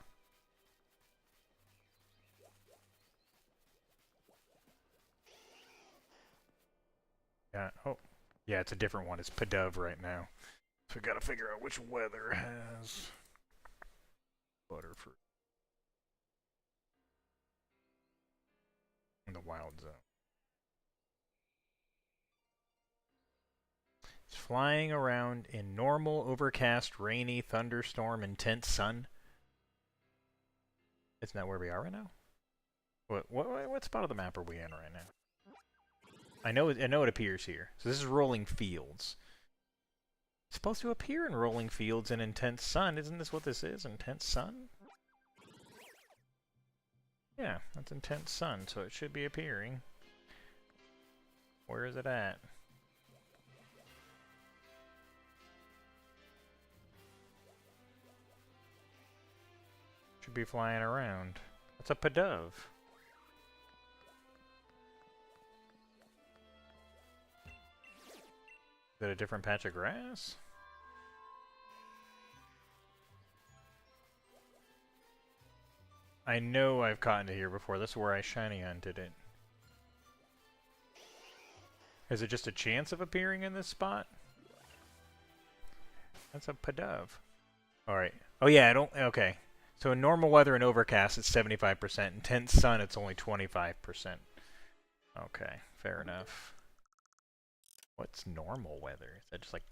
Yeah, oh. Yeah, it's a different one. It's Pidove right now. So we gotta figure out which weather has Butterfree. In the Wild Zone. It's flying around in normal, overcast, rainy, thunderstorm, intense sun. Isn't that where we are right now? What spot of the map are we in right now? I know it appears here. So this is rolling fields. It's supposed to appear in rolling fields in intense sun. Isn't this what this is? Intense sun? Yeah, that's intense sun, so it should be appearing. Where is it at? Should be flying around. What's a Pidove? Is that a different patch of grass? I know I've caught into here before. This is where I shiny hunted it. Is it just a chance of appearing in this spot? That's a Pidove. Alright. Oh yeah, I don't... Okay. So in normal weather and overcast, it's 75%. Intense sun, it's only 25%. Okay, fair enough. What's normal weather? Is that just like...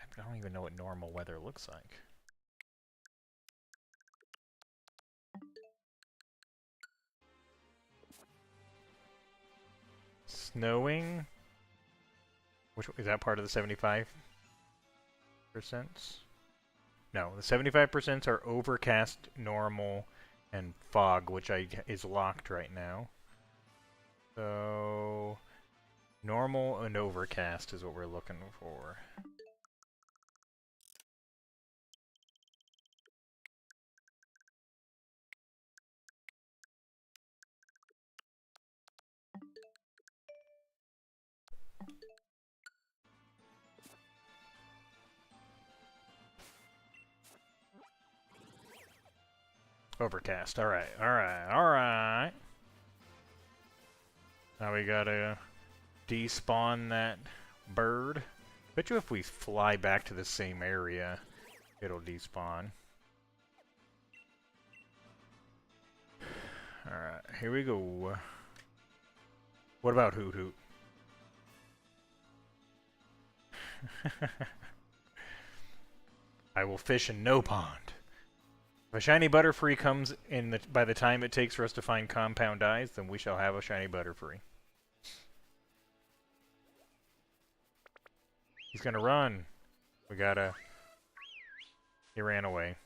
I don't even know what normal weather looks like. Snowing? Which is that part of the 75%? No, the 75% are overcast, normal, and fog, which is locked right now. So normal and overcast is what we're looking for. Overcast. Alright, alright, alright. Now we gotta despawn that bird. Bet you if we fly back to the same area, it'll despawn. Alright, here we go. What about Hoot Hoot? I will fish in no pond. If a shiny Butterfree comes in by the time it takes for us to find compound eyes, then we shall have a shiny Butterfree. He's gonna run. We gotta... He ran away.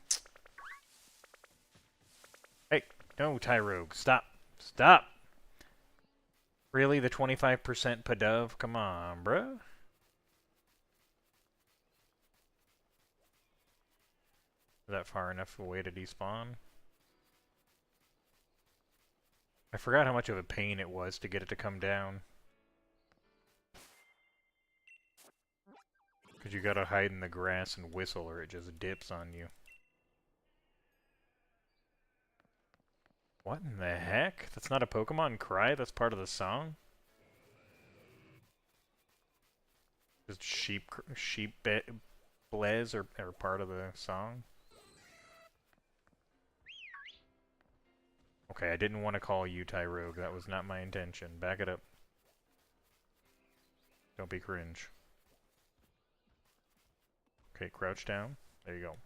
Hey, no, Tyrogue, stop. Stop! Really, the 25% Pidove? Come on, bruh. Is that far enough away to despawn? I forgot how much of a pain it was to get it to come down. Because you gotta hide in the grass and whistle or it just dips on you. What in the heck? That's not a Pokemon cry? That's part of the song? Just blez are part of the song? Okay, I didn't want to call you Tyrogue. That was not my intention. Back it up. Don't be cringe. Okay, crouch down. There you go.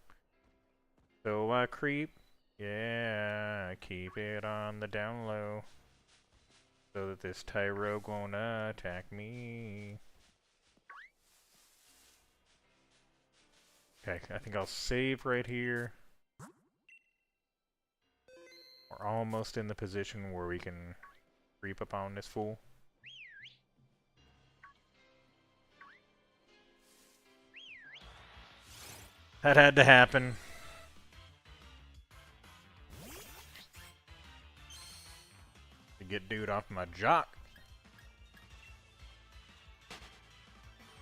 So I creep. Yeah, keep it on the down low. So that this Tyrogue won't attack me. Okay, I think I'll save right here. We're almost in the position where we can creep up on this fool. That had to happen. To get dude off my jock.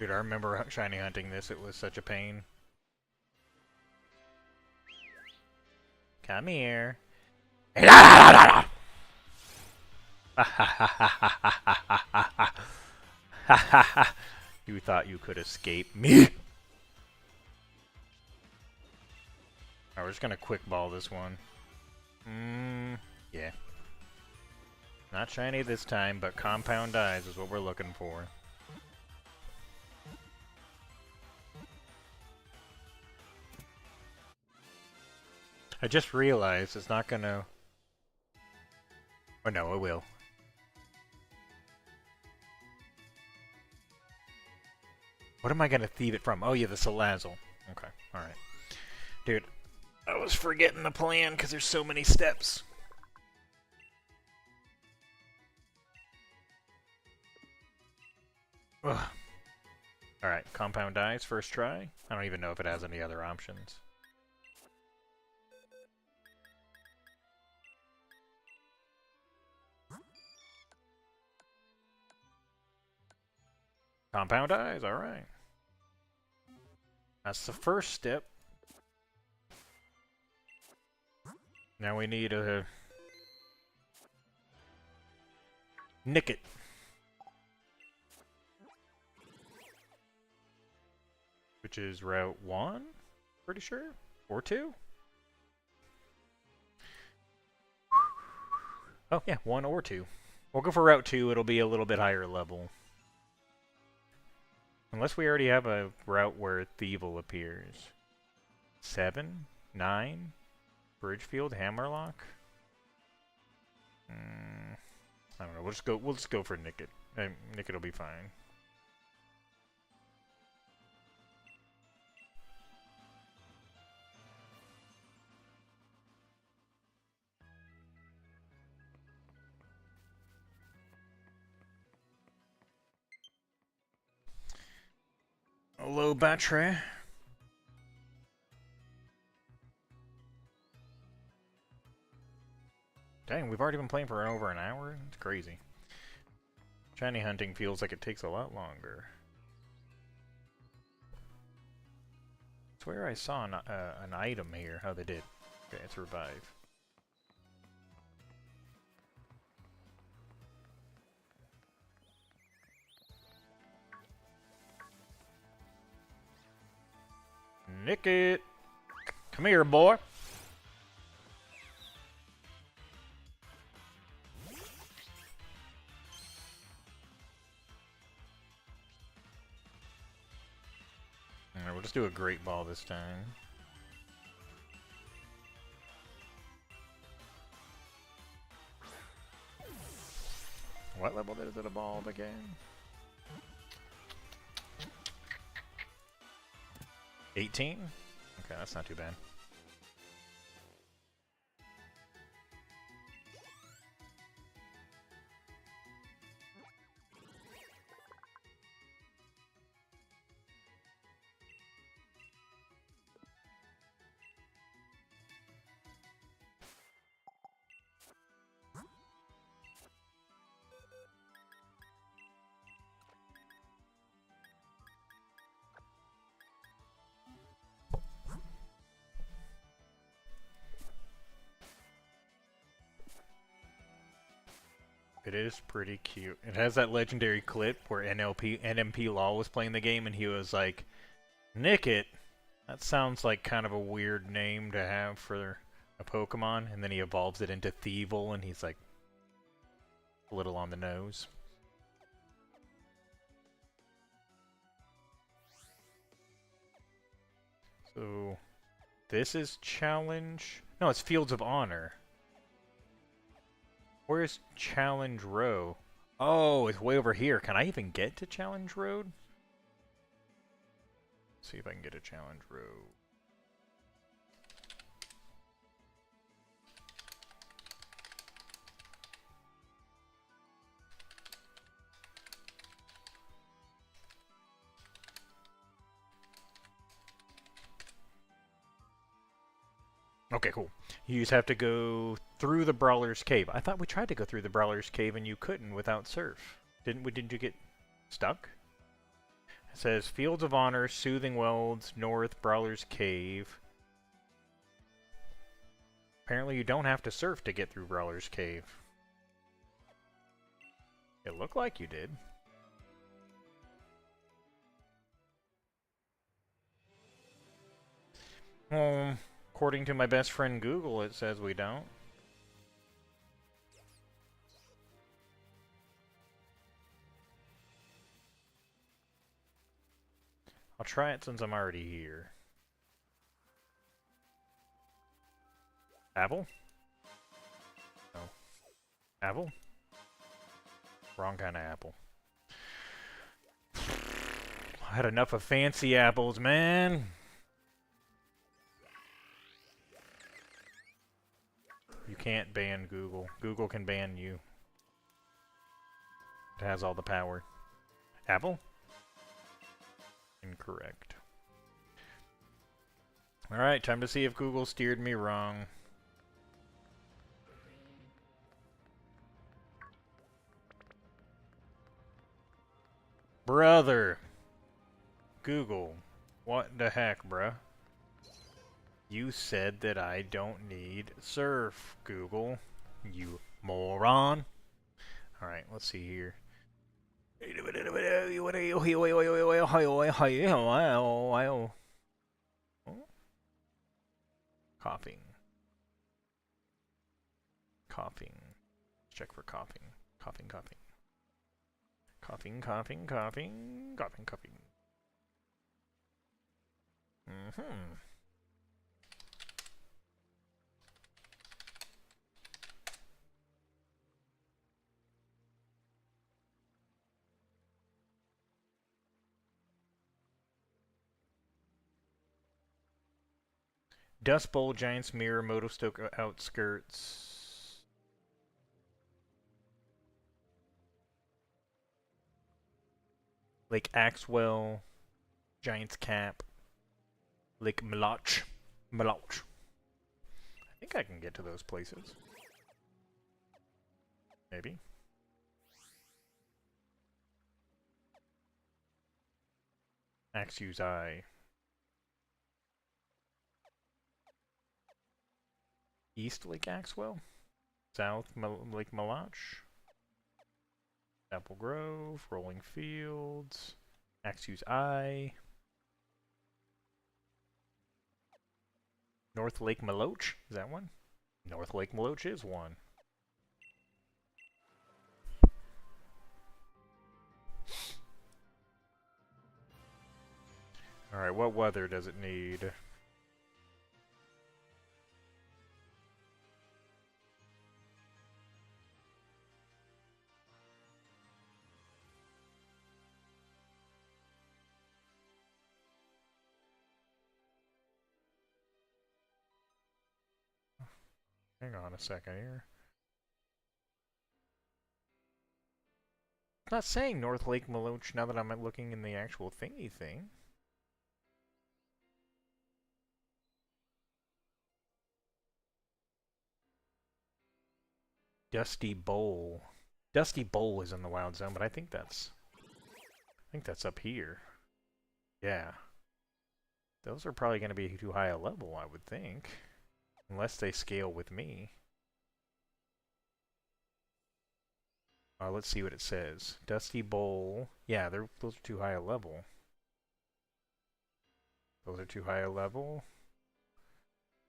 Dude, I remember shiny hunting this. It was such a pain. Come here. You thought you could escape me? Alright, we're just gonna quick ball this one. Yeah. Not shiny this time, but compound eyes is what we're looking for. I just realized it's not gonna... Oh no, it will. What am I gonna thieve it from? Oh yeah, the Salazzle. Okay, alright. Dude, I was forgetting the plan because there's so many steps. Ugh. Alright, compound eyes, first try. I don't even know if it has any other options. Compound eyes, alright. That's the first step. Now we need a... Nickit. Which is Route 1? Pretty sure? Or 2? Oh yeah, 1 or 2. We'll go for Route 2, it'll be a little bit higher level. Unless we already have a route where Thievul appears. 7? 9? Bridgefield? Hammerlock? I don't know. We'll just go for Nickit. Nickit will be fine. Hello, battery. Dang, we've already been playing for over an hour? It's crazy. Shiny hunting feels like it takes a lot longer. I swear I saw an item here. Oh, they did. Okay, it's revive. Nickit! Come here, boy! Alright, we'll just do a great ball this time. What level did it evolve again? 18? Okay, that's not too bad. It is pretty cute. It has that legendary clip where NMP Law was playing the game and he was like, Nickit? That sounds like kind of a weird name to have for a Pokemon. And then he evolves it into Thievul and he's like a little on the nose. So this is Challenge. No, it's Fields of Honor. Where's Challenge Row? Oh, it's way over here. Can I even get to Challenge Road? Let's see if I can get a Challenge Road. Okay, cool. You just have to go through the Brawler's Cave. I thought we tried to go through the Brawler's Cave and you couldn't without Surf. Didn't you get stuck? It says Fields of Honor, Soothing Wells, North, Brawler's Cave. Apparently you don't have to surf to get through Brawler's Cave. It looked like you did. According to my best friend Google, it says we don't. I'll try it since I'm already here. Apple? No. Apple? Wrong kind of apple. I had enough of fancy apples, man. You can't ban Google. Google can ban you. It has all the power. Apple? Incorrect. Alright, time to see if Google steered me wrong. Brother! Google. What the heck, bruh? You said that I don't need surf, Google. You moron. Alright, let's see here. Coughing. Coughing. Let's check for coughing. Coughing, coughing. Coughing, coughing, coughing. Coughing, coughing. Dust Bowl, Giant's Mirror, Motostoke Outskirts. Lake Axwell, Giant's Cap, Lake Meloch. Meloch. I think I can get to those places. Maybe. Axew's Eye. East Lake Axwell? South Lake Meloch? Apple Grove, Rolling Fields, Axew's Eye. North Lake Meloch? Is that one? North Lake Meloch is one. Alright, what weather does it need? Hang on a second here. It's not saying North Lake Meloch now that I'm looking in the actual thingy thing. Dusty Bowl. Dusty Bowl is in the Wild Zone, but I think that's up here. Yeah. Those are probably going to be too high a level, I would think. Unless they scale with me. Let's see what it says. Dusty Bowl. Yeah, those are too high a level. Those are too high a level.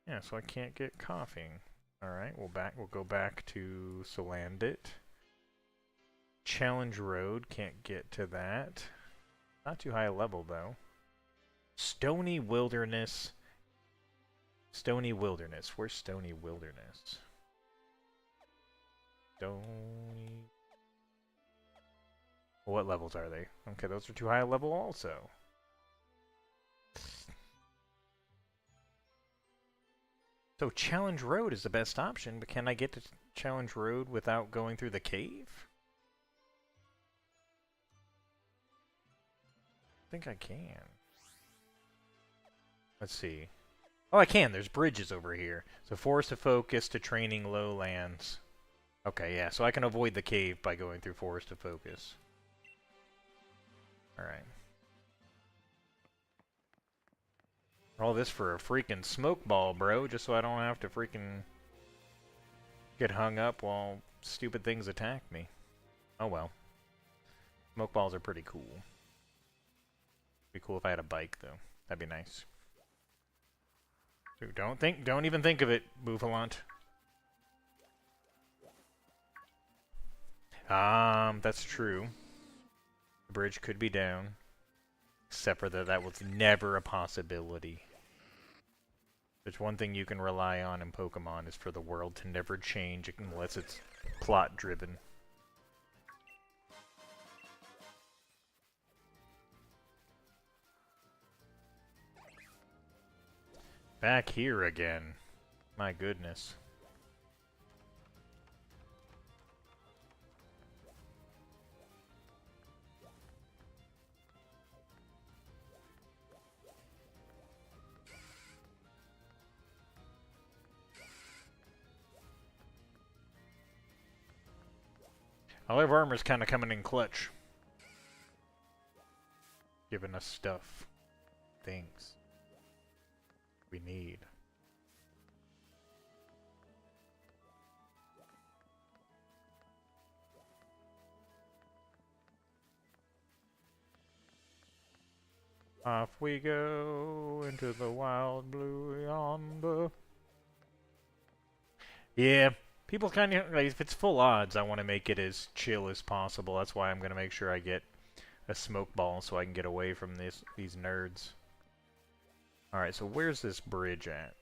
Yeah, so I can't get coughing. Alright, we'll go back to Salandit. Challenge Road, can't get to that. Not too high a level though. Stony Wilderness. Stony Wilderness. Where's Stony Wilderness? Stony... Well, what levels are they? Okay, those are too high a level also. So Challenge Road is the best option, but can I get to Challenge Road without going through the cave? I think I can. Let's see. Oh, I can. There's bridges over here. So Forest of Focus to Training Lowlands. Okay, yeah, so I can avoid the cave by going through Forest of Focus. Alright. All this for a freaking smoke ball, bro, just so I don't have to freaking get hung up while stupid things attack me. Oh well. Smoke balls are pretty cool. Be cool if I had a bike, though. That'd be nice. So don't even think of it, Bouffalant. That's true. The bridge could be down. Except for that was never a possibility. There's one thing you can rely on in Pokemon is for the world to never change unless it's plot-driven. Back here again. My goodness. All of our armor's kind of coming in clutch. Giving us stuff. Things. We need. Off we go into the wild blue yonder. Yeah, people kind of, like, if it's full odds, I want to make it as chill as possible. That's why I'm going to make sure I get a smoke ball so I can get away from these nerds. Alright, so where's this bridge at?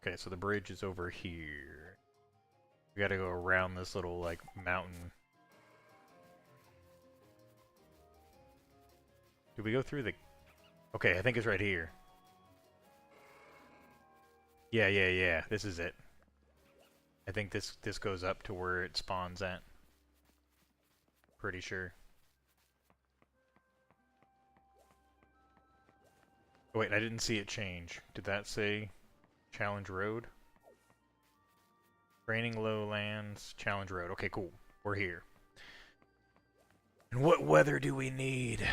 Okay, so the bridge is over here. We gotta go around this little, like, mountain. Did we go through the... Okay, I think it's right here. Yeah. This is it. I think this goes up to where it spawns at. Pretty sure. Oh, wait, I didn't see it change. Did that say Challenge Road? Training Lowlands, Challenge Road. Okay, cool. We're here. And what weather do we need?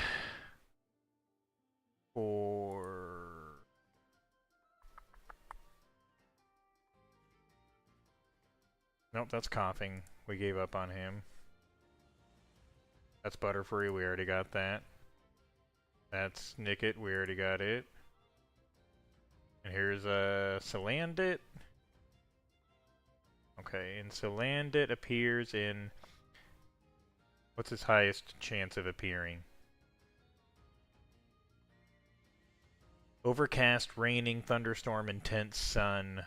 For... Nope, that's coughing. We gave up on him. That's Butterfree, we already got that. That's Nickit, we already got it. And here's Salandit. Okay, and Salandit appears in... What's his highest chance of appearing? Overcast, raining, thunderstorm, intense sun,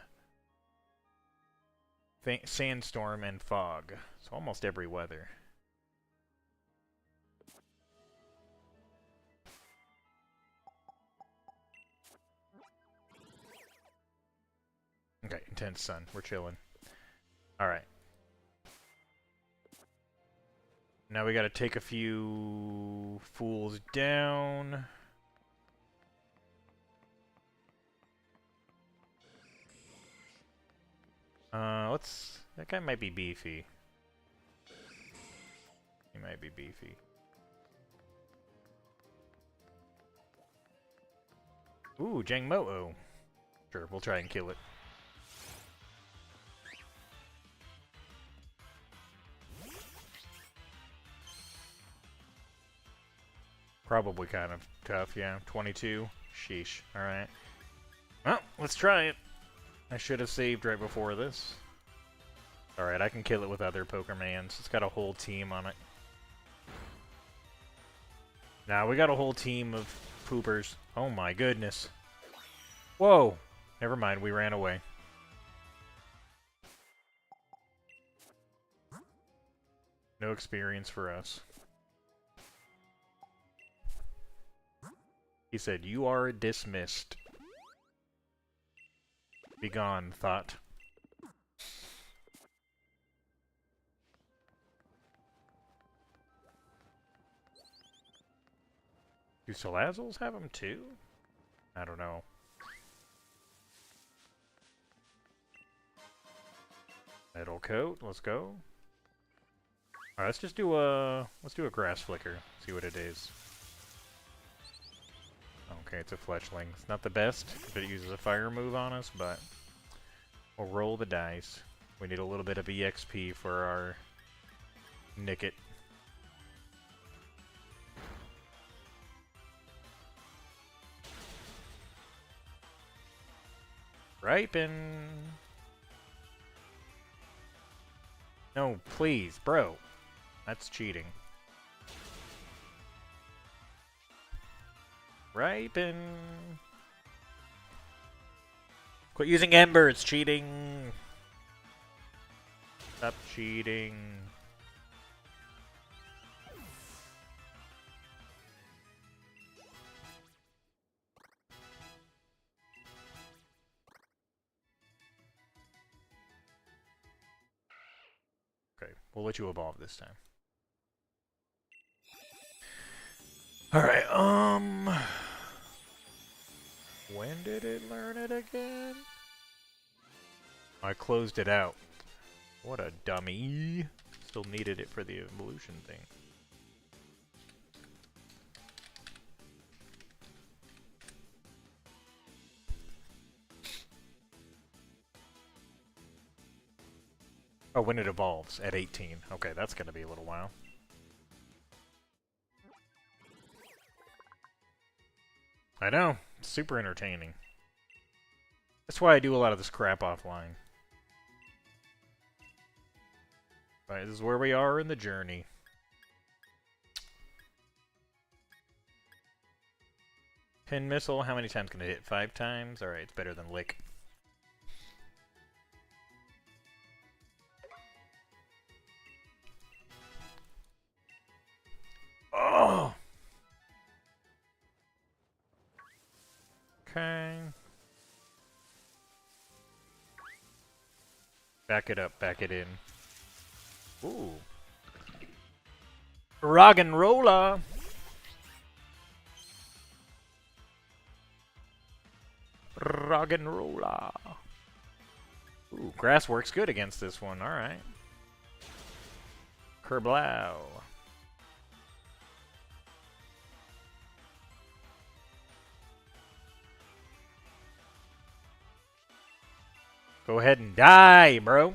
sandstorm, and fog. So almost every weather. Okay, intense sun. We're chilling. Alright. Now we gotta take a few fools down. That guy might be beefy. He might be beefy. Ooh, Jangmo-o. Sure, we'll try and kill it. Probably kind of tough, yeah. 22. Sheesh. Alright. Well, let's try it. I should have saved right before this. Alright, I can kill it with other Pokémons. It's got a whole team on it. Now we got a whole team of poopers. Oh my goodness. Whoa! Never mind, we ran away. No experience for us. He said, "You are dismissed. Begone, thought." Do Salazzles have them too? I don't know. Metal Coat, let's go. Alright, let's just do a Grass Flicker. See what it is. Okay, it's a Fletchling. It's not the best if it uses a fire move on us, but we'll roll the dice. We need a little bit of EXP for our Nickit. Ripen. No, please, bro. That's cheating. Ripen. Quit using Ember, it's cheating. Stop cheating. Okay, we'll let you evolve this time. Alright, when did it learn it again? I closed it out. What a dummy. Still needed it for the evolution thing. Oh, when it evolves at 18. Okay, that's gonna be a little while. I know. It's super entertaining. That's why I do a lot of this crap offline. Right, this is where we are in the journey. Pin Missile, how many times can it hit? 5 times? Alright, it's better than Lick. Oh! Okay. Back it up, back it in. Ooh. Roggenrola! Roggenrola. Ooh, grass works good against this one, alright. Kerblau. Go ahead and die, bro.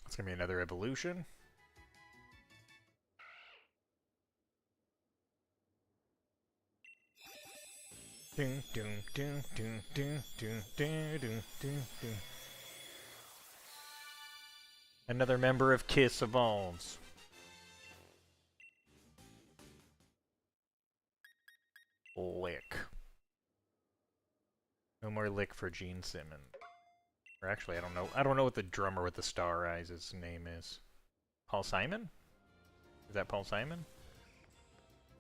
It's gonna be another evolution. Dun, dun, dun, dun, dun, dun, dun, dun, dun, dun. Another member of KISS evolves. Lick. No more Lick for Gene Simmons. Or actually, I don't know. I don't know what the drummer with the star eyes' name is. Paul Simon? Is that Paul Simon?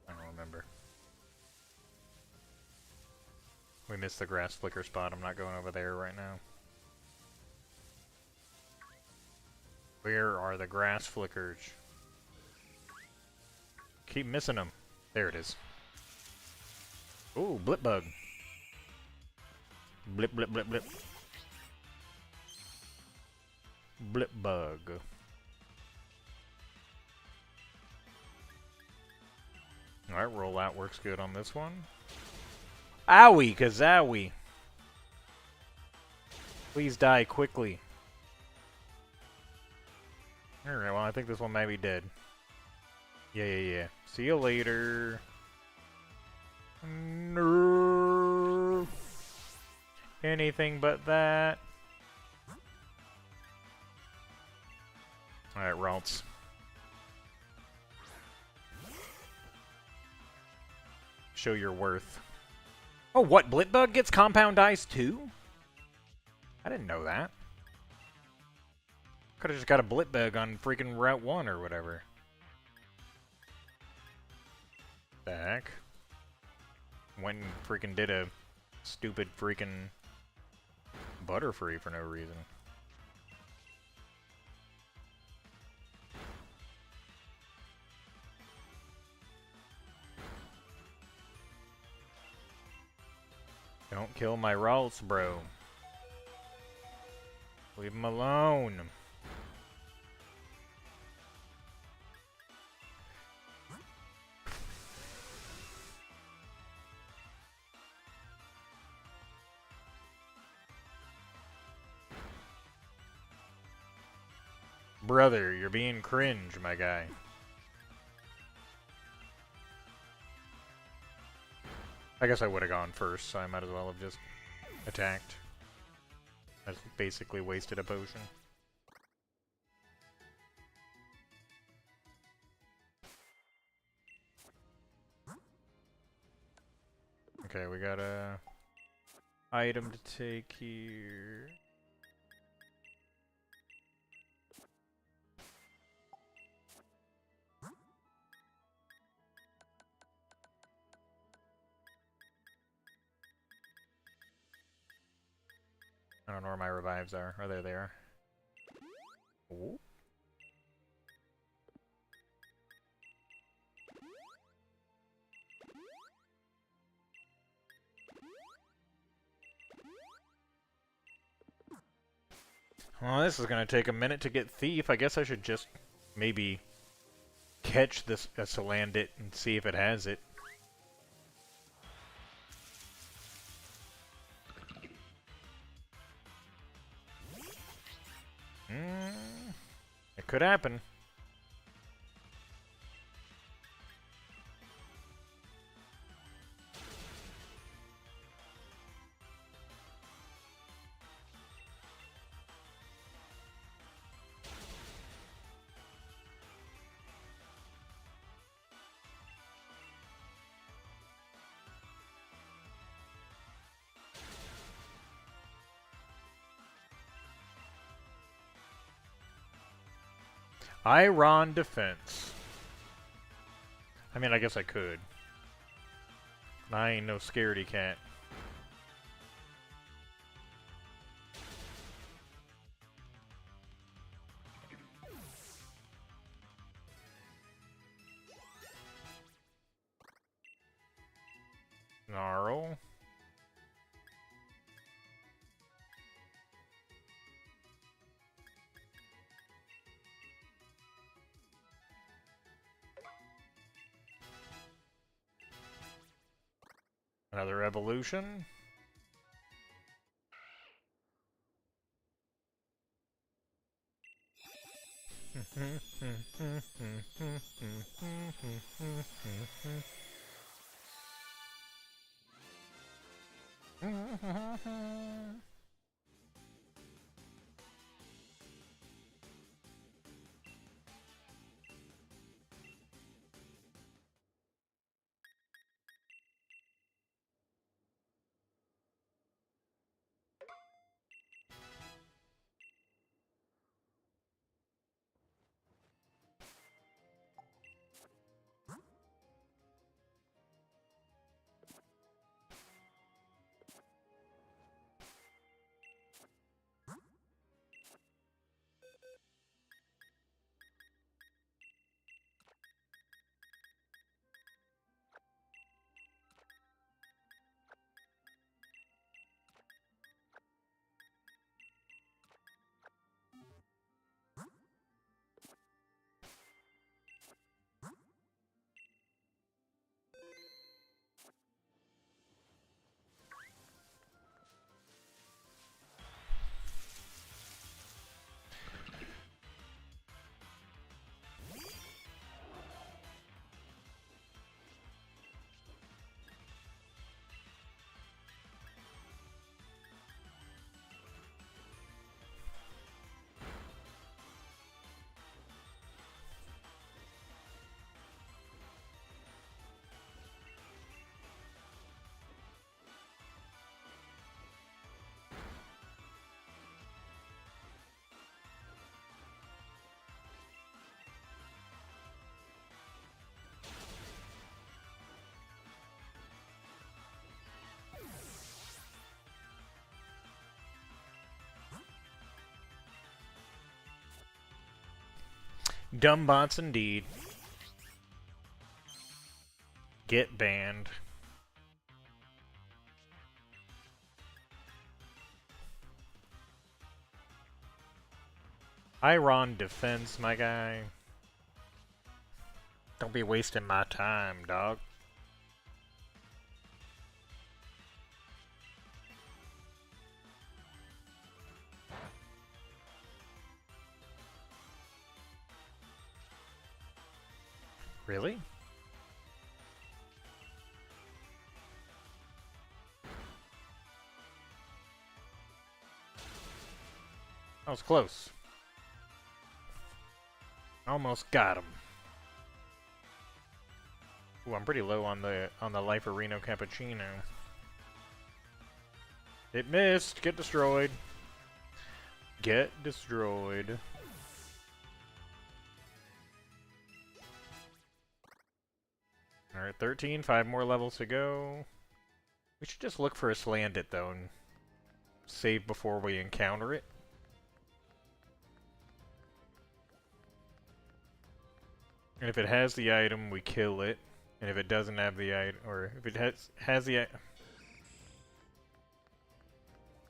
I don't remember. We missed the grass flicker spot. I'm not going over there right now. Where are the grass flickers? Keep missing them. There it is. Ooh, blip bug. Blip, blip, blip, blip. Blip bug. Alright, rollout works good on this one. Owie, kazowie. Please die quickly. Alright, well, I think this one might be dead. Yeah. See you later. No. Anything but that. Alright, Ralts. Show your worth. Oh, what? Blipbug gets compound dice too? I didn't know that. Could've just got a Blipbug on freaking Route 1 or whatever. The heck? Went and freaking did a stupid freaking Butterfree for no reason. Don't kill my Ralts, bro. Leave him alone. Brother, you're being cringe, my guy. I guess I would have gone first, so I might as well have just attacked. I just basically wasted a potion. Okay, we got a item to take here. I don't know where my revives are. Oh, there they are. Ooh. Well, this is gonna take a minute to get Thief. I guess I should just maybe catch this Salandit and see if it has it. It could happen. Iron defense. I mean, I guess I could. I ain't no scaredy cat. Snarl. Another evolution. Dumb bots indeed. Get banned. Iron defense, my guy. Don't be wasting my time, dog. Really? That was close. Almost got him. Ooh, I'm pretty low on the Life of Reno Cappuccino. It missed. Get destroyed. Get destroyed. Alright, 13. 5 more levels to go. We should just look for a Slandit, though, and save before we encounter it. And if it has the item, we kill it. And if it doesn't have the item, or if it has the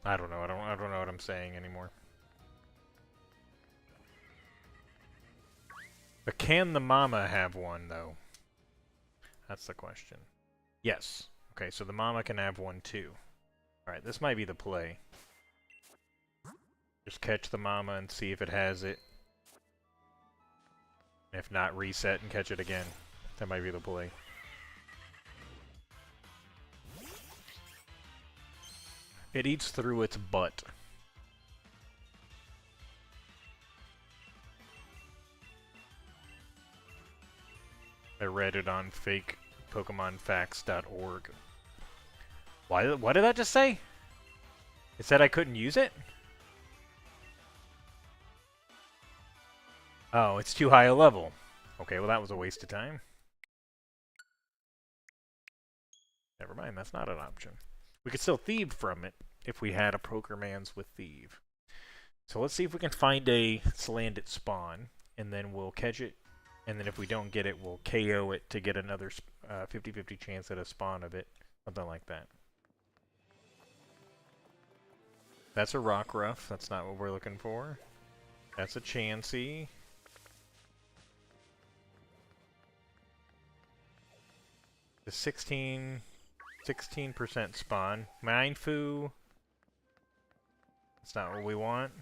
I don't know. I don't know what I'm saying anymore. But can the mama have one, though? That's the question. Yes. Okay, so the mama can have one, too. Alright, this might be the play. Just catch the mama and see if it has it. If not, reset and catch it again. That might be the play. It eats through its butt. I read it on fake PokemonFacts.org. What did that just say? It said I couldn't use it? Oh, it's too high a level. Okay, well that was a waste of time. Never mind, that's not an option. We could still thieve from it if we had a Pokermans with Thieve. So let's see if we can find a Slandit spawn, and then we'll catch it. And then if we don't get it, we'll KO it to get another 50-50 chance at a spawn of it. Something like that. That's a Rockruff. That's not what we're looking for. That's a Chansey. The 16% spawn. Mindfu. That's not what we want.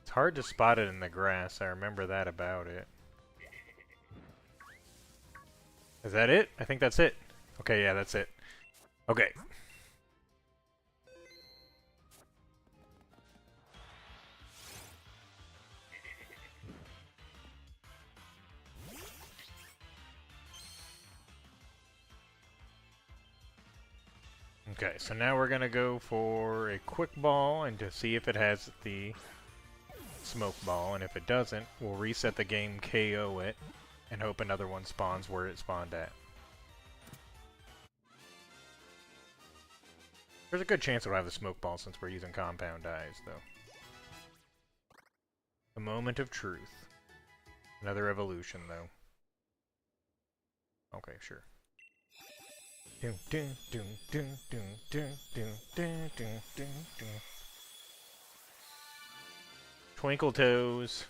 It's hard to spot it in the grass. I remember that about it. Is that it? I think that's it. Okay, yeah, that's it. Okay. Okay, so now we're gonna go for a quick ball and to see if it has the smoke ball, and if it doesn't, we'll reset the game, KO it, and hope another one spawns where it spawned at. There's a good chance it'll have the smoke ball since we're using compound eyes, though. The moment of truth. Another evolution, though. Okay, sure. Twinkle Toes.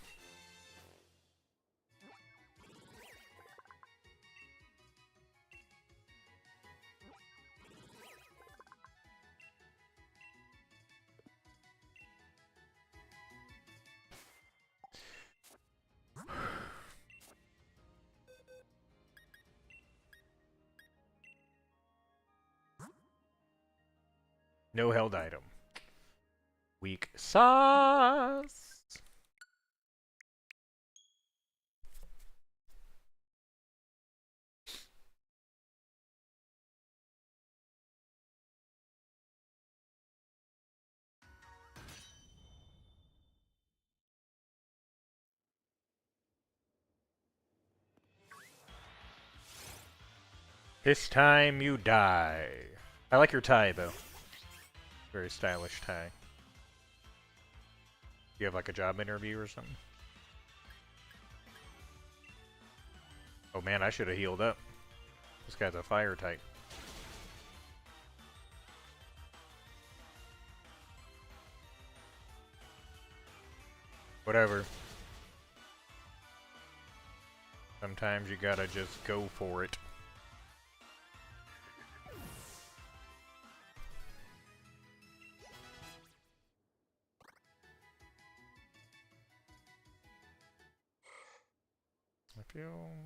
No held item. Weak sauce. This time you die. I like your tie, though. Very stylish tie. You have like a job interview or something? Oh man, I should have healed up. This guy's a fire type. Whatever. Sometimes you gotta just go for it.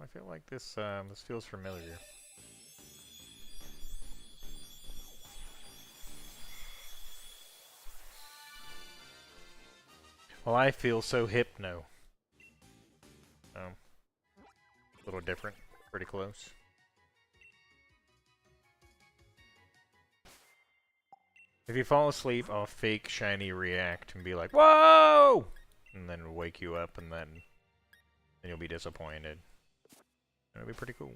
I feel like this this feels familiar. Well, I feel so hypno. A little different, pretty close. If you fall asleep, I'll fake shiny react and be like, "Whoa!" and then wake you up, and then you'll be disappointed. It'll be pretty cool.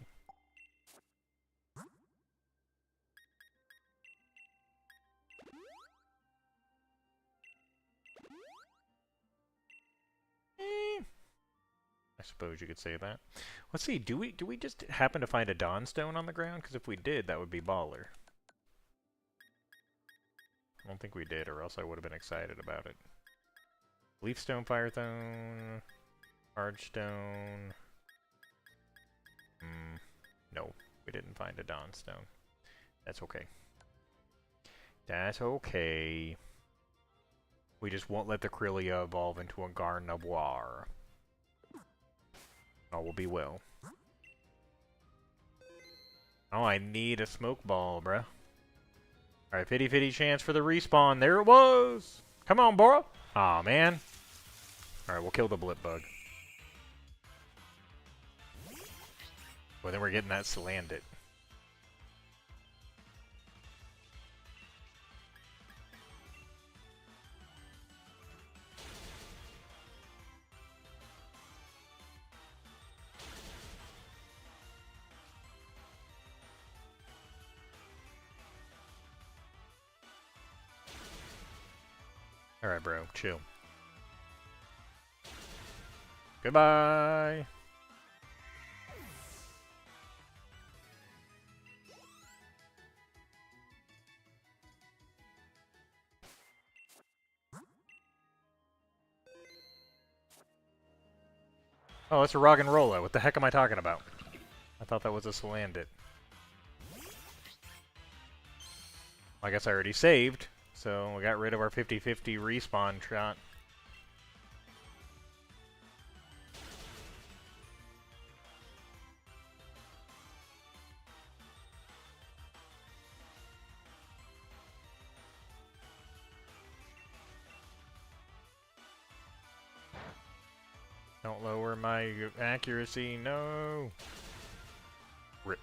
I suppose you could say that. Let's see. Do we just happen to find a Dawnstone on the ground? Because if we did, that would be baller. I don't think we did, or else I would have been excited about it. Leafstone, Firestone, Hardstone. No, we didn't find a Dawnstone. That's okay. That's okay. We just won't let the Krylia evolve into a Gardevoir. All will be well. Oh, I need a smoke ball, bruh. Alright, 50-50 chance for the respawn. There it was! Come on, Bora! Aw, man. Alright, we'll kill the Blip Bug. Well, then we're getting that Salandit. Alright, bro. Chill. Goodbye! Oh, that's a Roggenrola. What the heck am I talking about? I thought that was a Salandit. I guess I already saved, so we got rid of our 50-50 respawn shot. Don't lower my accuracy, no! Rip.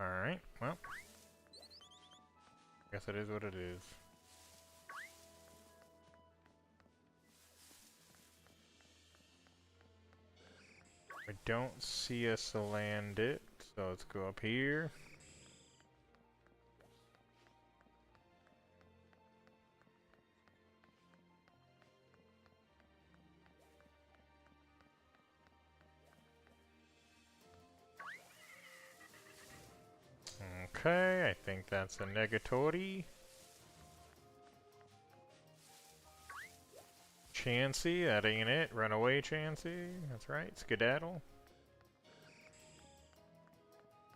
Alright, well. Guess it is what it is. I don't see a Salandit, so let's go up here. Okay, I think that's a Negatory. Chansey, that ain't it. Run away, Chansey. That's right, Skedaddle.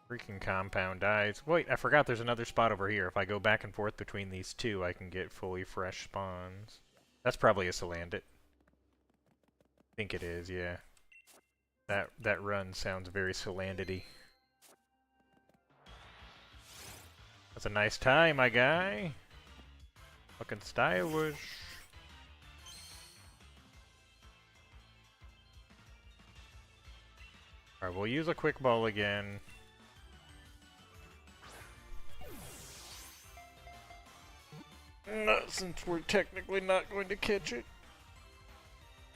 Freaking compound dies. Wait, I forgot there's another spot over here. If I go back and forth between these two, I can get fully fresh spawns. That's probably a Salandit. I think it is, yeah. That run sounds very Salandity. That's a nice tie, my guy. Fucking stylish. Alright, we'll use a quick ball again. Since we're technically not going to catch it.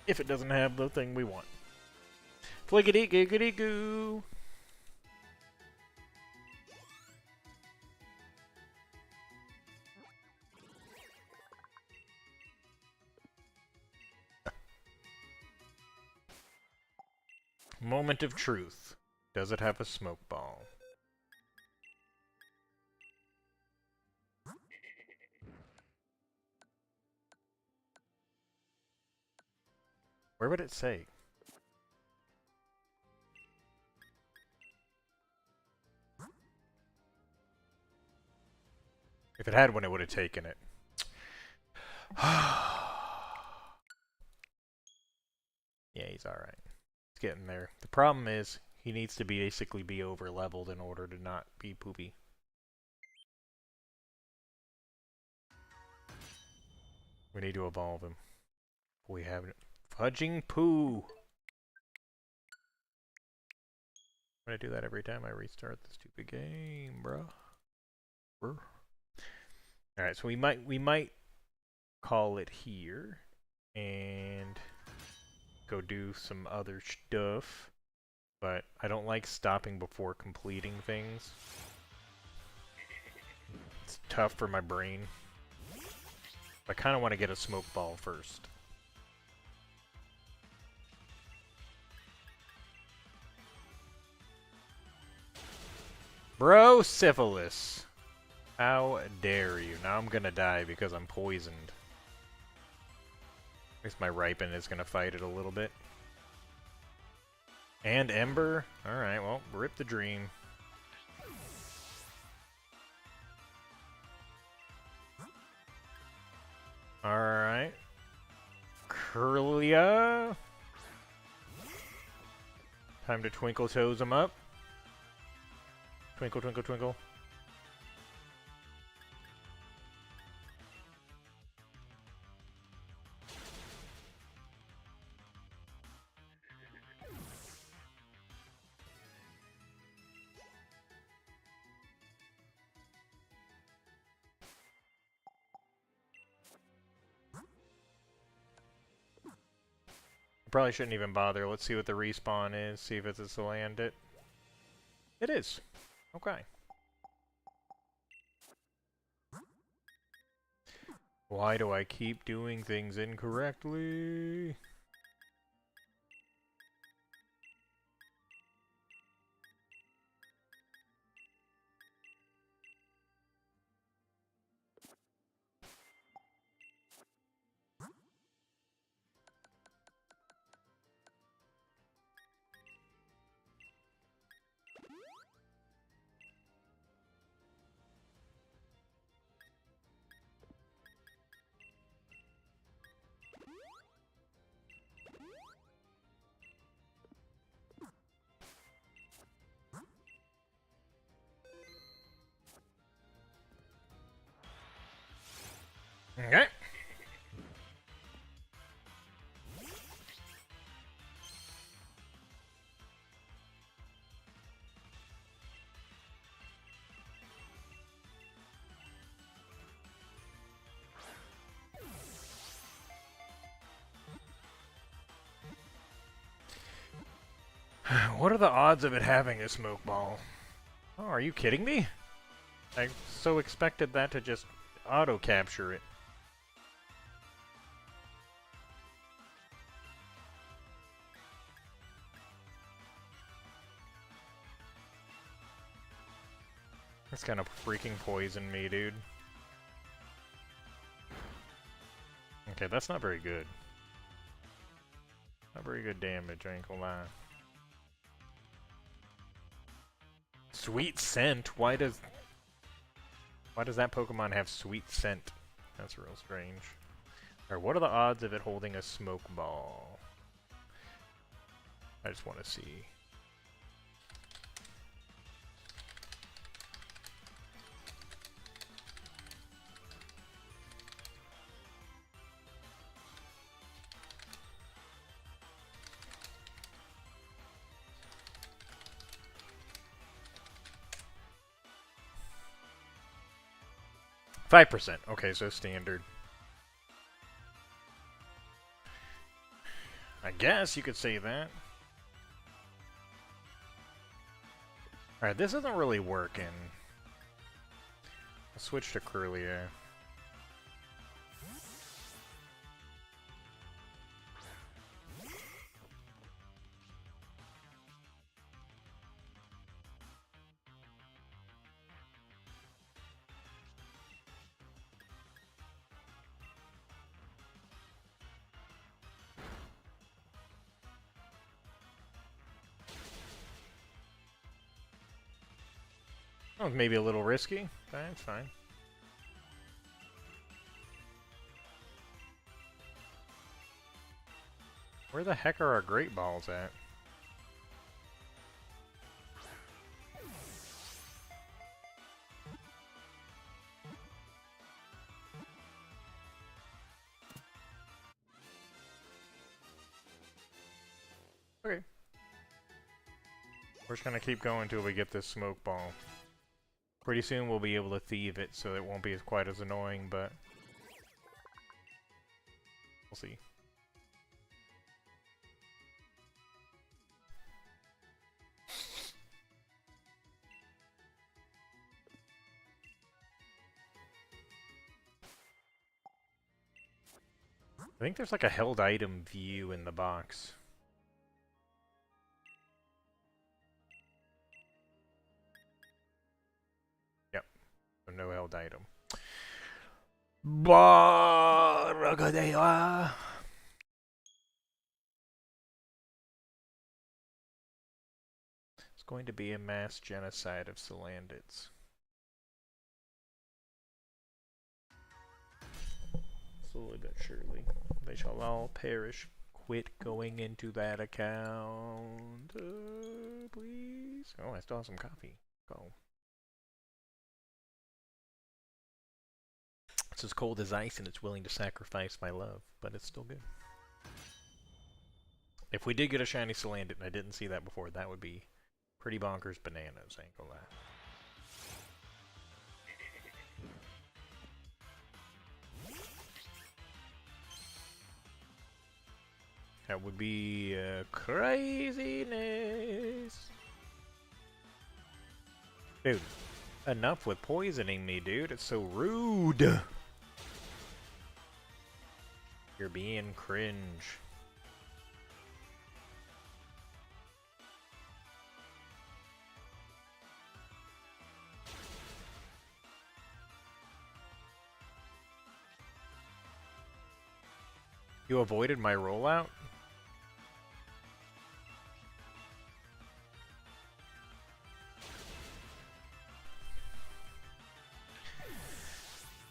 If it doesn't have the thing we want. Fliggity giggity goo. Moment of truth. Does it have a smoke ball? Where would it say? If it had one, it would have taken it. Yeah, he's alright. He's getting there. The problem is, he needs to basically be over-leveled in order to not be poopy. We need to evolve him. We haven't. Fudging poo! I'm gonna do that every time I restart the stupid game, bro. Alright, so we might call it here and go do some other stuff, but I don't like stopping before completing things. It's tough for my brain. I kind of want to get a smoke ball first. Bro, syphilis. How dare you? Now I'm gonna die because I'm poisoned. At least my Ripen is gonna fight it a little bit. And Ember? Alright, well, rip the dream. Alright. Kirlia. Time to Twinkle Toes him up. Twinkle, twinkle, twinkle. Probably shouldn't even bother. Let's see what the respawn is. See if it's to land it. It is. Okay. Why do I keep doing things incorrectly? Okay. What are the odds of it having a smoke ball? Oh, are you kidding me? I so expected that to just auto-capture it. That's kind of freaking poisoned me, dude. Okay, that's not very good. Not very good damage, I ain't gonna lie. Sweet Scent? Why does that Pokemon have Sweet Scent? That's real strange. Alright, what are the odds of it holding a smoke ball? I just want to see. 5%. Okay, so standard. I guess you could say that. Alright, this isn't really working. I'll switch to Kirlia. Oh, maybe a little risky. That's fine. Where the heck are our Great Balls at? Okay. We're just gonna keep going until we get this smoke ball. Pretty soon we'll be able to thieve it, so it won't be quite as annoying, but we'll see. I think there's like a held item view in the box. Yep. So no held item. Baragadewa. It's going to be a mass genocide of Salandits. Slowly but surely. They shall all perish. Quit going into that account. Please. Oh, I still have some coffee. Go. It's as cold as ice and it's willing to sacrifice my love, but it's still good. If we did get a shiny Salandit and I didn't see that before, that would be pretty bonkers bananas, ain't gonna lie. That would be craziness. Dude, enough with poisoning me, dude. It's so rude. You're being cringe. You avoided my rollout?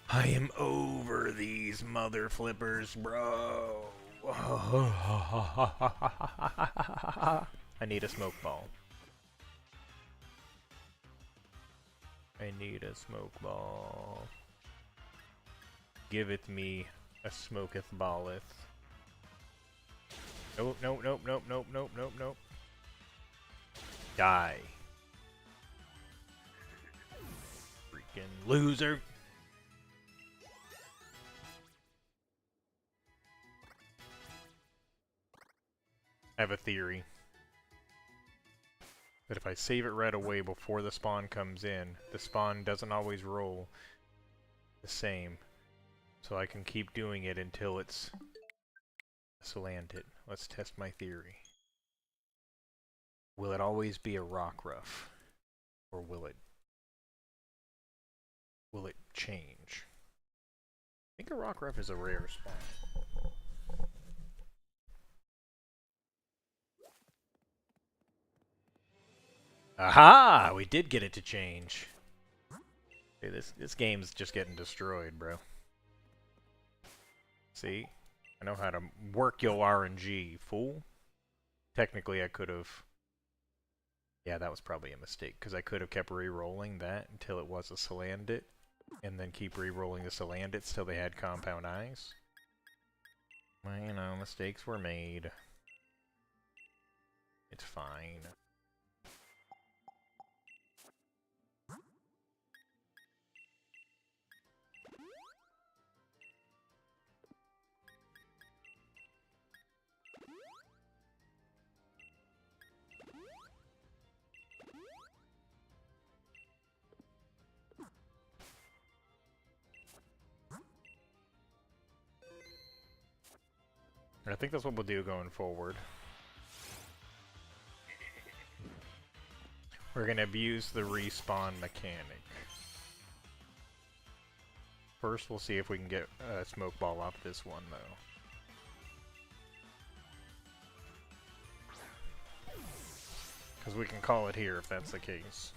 I am over these mother flippers, bro. I need a smoke ball. I need a smoke ball. Give it me a smoketh balleth. Nope, nope, nope, nope, nope, nope, nope, nope. Die. Freaking loser. I have a theory that if I save it right away before the spawn comes in, the spawn doesn't always roll the same. So I can keep doing it until it's Salandit. Let's test my theory. Will it always be a Rockruff? Or will it change? I think a Rockruff is a rare spawn. Aha! We did get it to change. Hey, this game's just getting destroyed, bro. See? I know how to work your RNG, fool. Technically, I could have... Yeah, that was probably a mistake, because I could have kept re-rolling that until it was a Salandit, and then keep re-rolling the Salandits till they had compound eyes. Well, you know, mistakes were made. It's fine. I think that's what we'll do going forward. We're going to abuse the respawn mechanic. First, we'll see if we can get a smoke ball off this one, though. Because we can call it here if that's the case.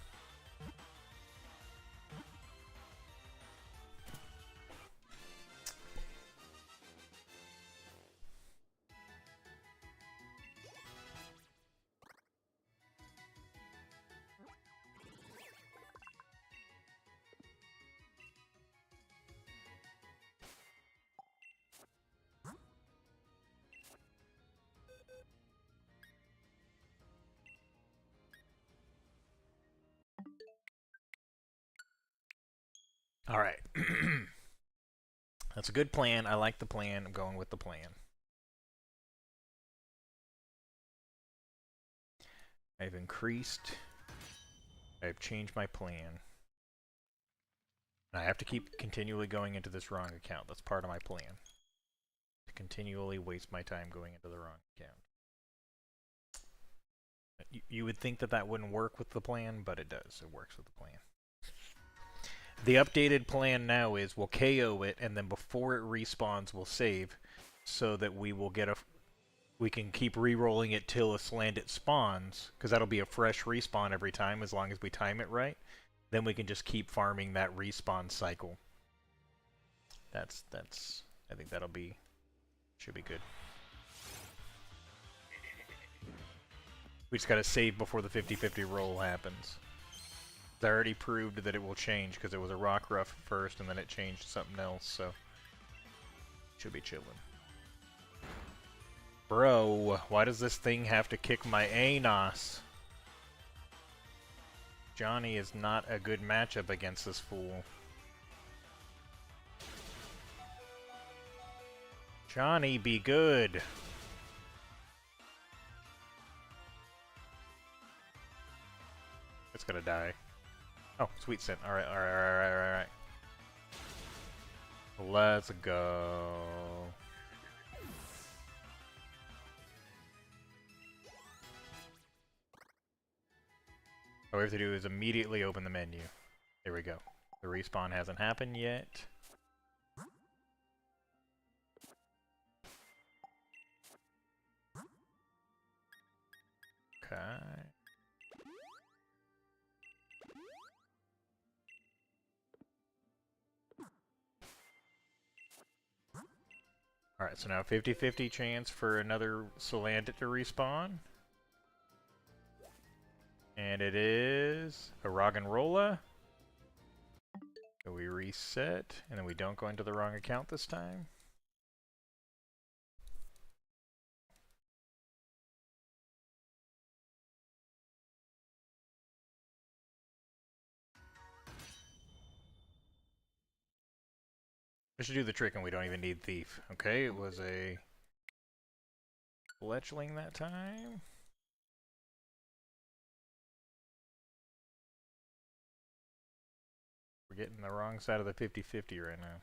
Alright. That's a good plan. I like the plan. I'm going with the plan. I've increased. I've changed my plan. I have to keep continually going into this wrong account. That's part of my plan. To continually waste my time going into the wrong account. You would think that that wouldn't work with the plan, but it does. It works with the plan. The updated plan now is we'll KO it, and then before it respawns, we'll save, so that we will get a... We can keep re-rolling it till a Salandit spawns, because that'll be a fresh respawn every time, as long as we time it right. Then we can just keep farming that respawn cycle. That's... I think that'll be... Should be good. We just gotta save before the 50-50 roll happens. I already proved that it will change because it was a Rockruff first and then it changed to something else, so should be chilling. Bro, why does this thing have to kick my Anos? Johnny is not a good matchup against this fool. Johnny, be good. It's gonna die. Oh, sweet scent. Alright, alright. Let's go. All we have to do is immediately open the menu. There we go. The respawn hasn't happened yet. Okay. Alright, so now 50-50 chance for another Salandit to respawn. And it is a Roggenrola. So we reset, and then we don't go into the wrong account this time. I should do the trick and we don't even need Thief. Okay, it was a Fletchling that time. We're getting the wrong side of the 50-50 right now.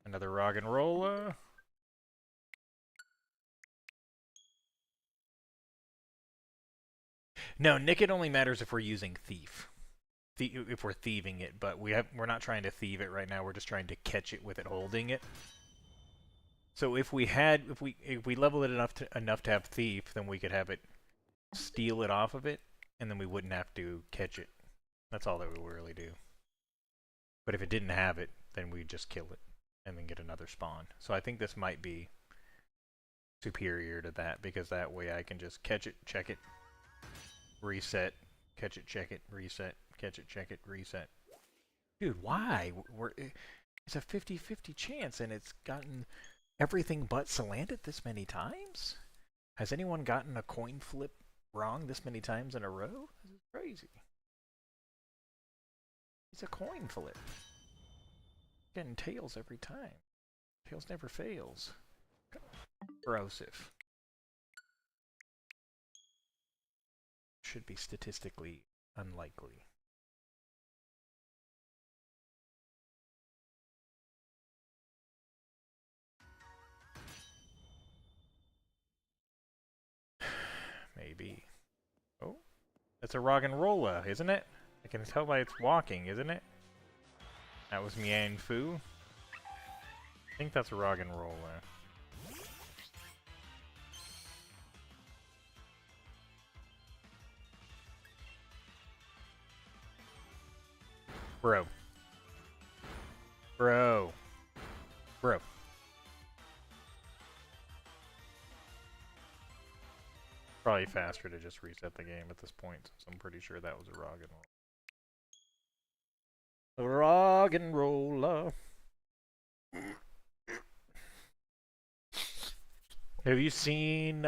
Another Roggenrola. No, Nick, it only matters if we're using Thief. If we're thieving it, but we're not trying to thieve it right now. We're just trying to catch it with it holding it. So if we level it enough to have Thief, then we could have it steal it off of it, and then we wouldn't have to catch it. That's all that we really do. But if it didn't have it, then we'd just kill it and then get another spawn. So I think this might be superior to that, because that way I can just catch it, check it, reset, catch it, check it, reset, catch it, check it, reset. Dude, why? It's a 50-50 chance, and it's gotten everything but Salandit this many times? Has anyone gotten a coin flip wrong this many times in a row? This is crazy. It's a coin flip. Getting tails every time. Tails never fails. Corrosive. Should be statistically unlikely. maybe. Oh, that's a Roggenrola, isn't it? I can tell by its walking, isn't it? That was Mienfoo. I think that's a Roggenrola. Bro. Bro. Bro. Probably faster to just reset the game at this point, since I'm pretty sure that was a Roggenrola. A Roggenrola. Have you seen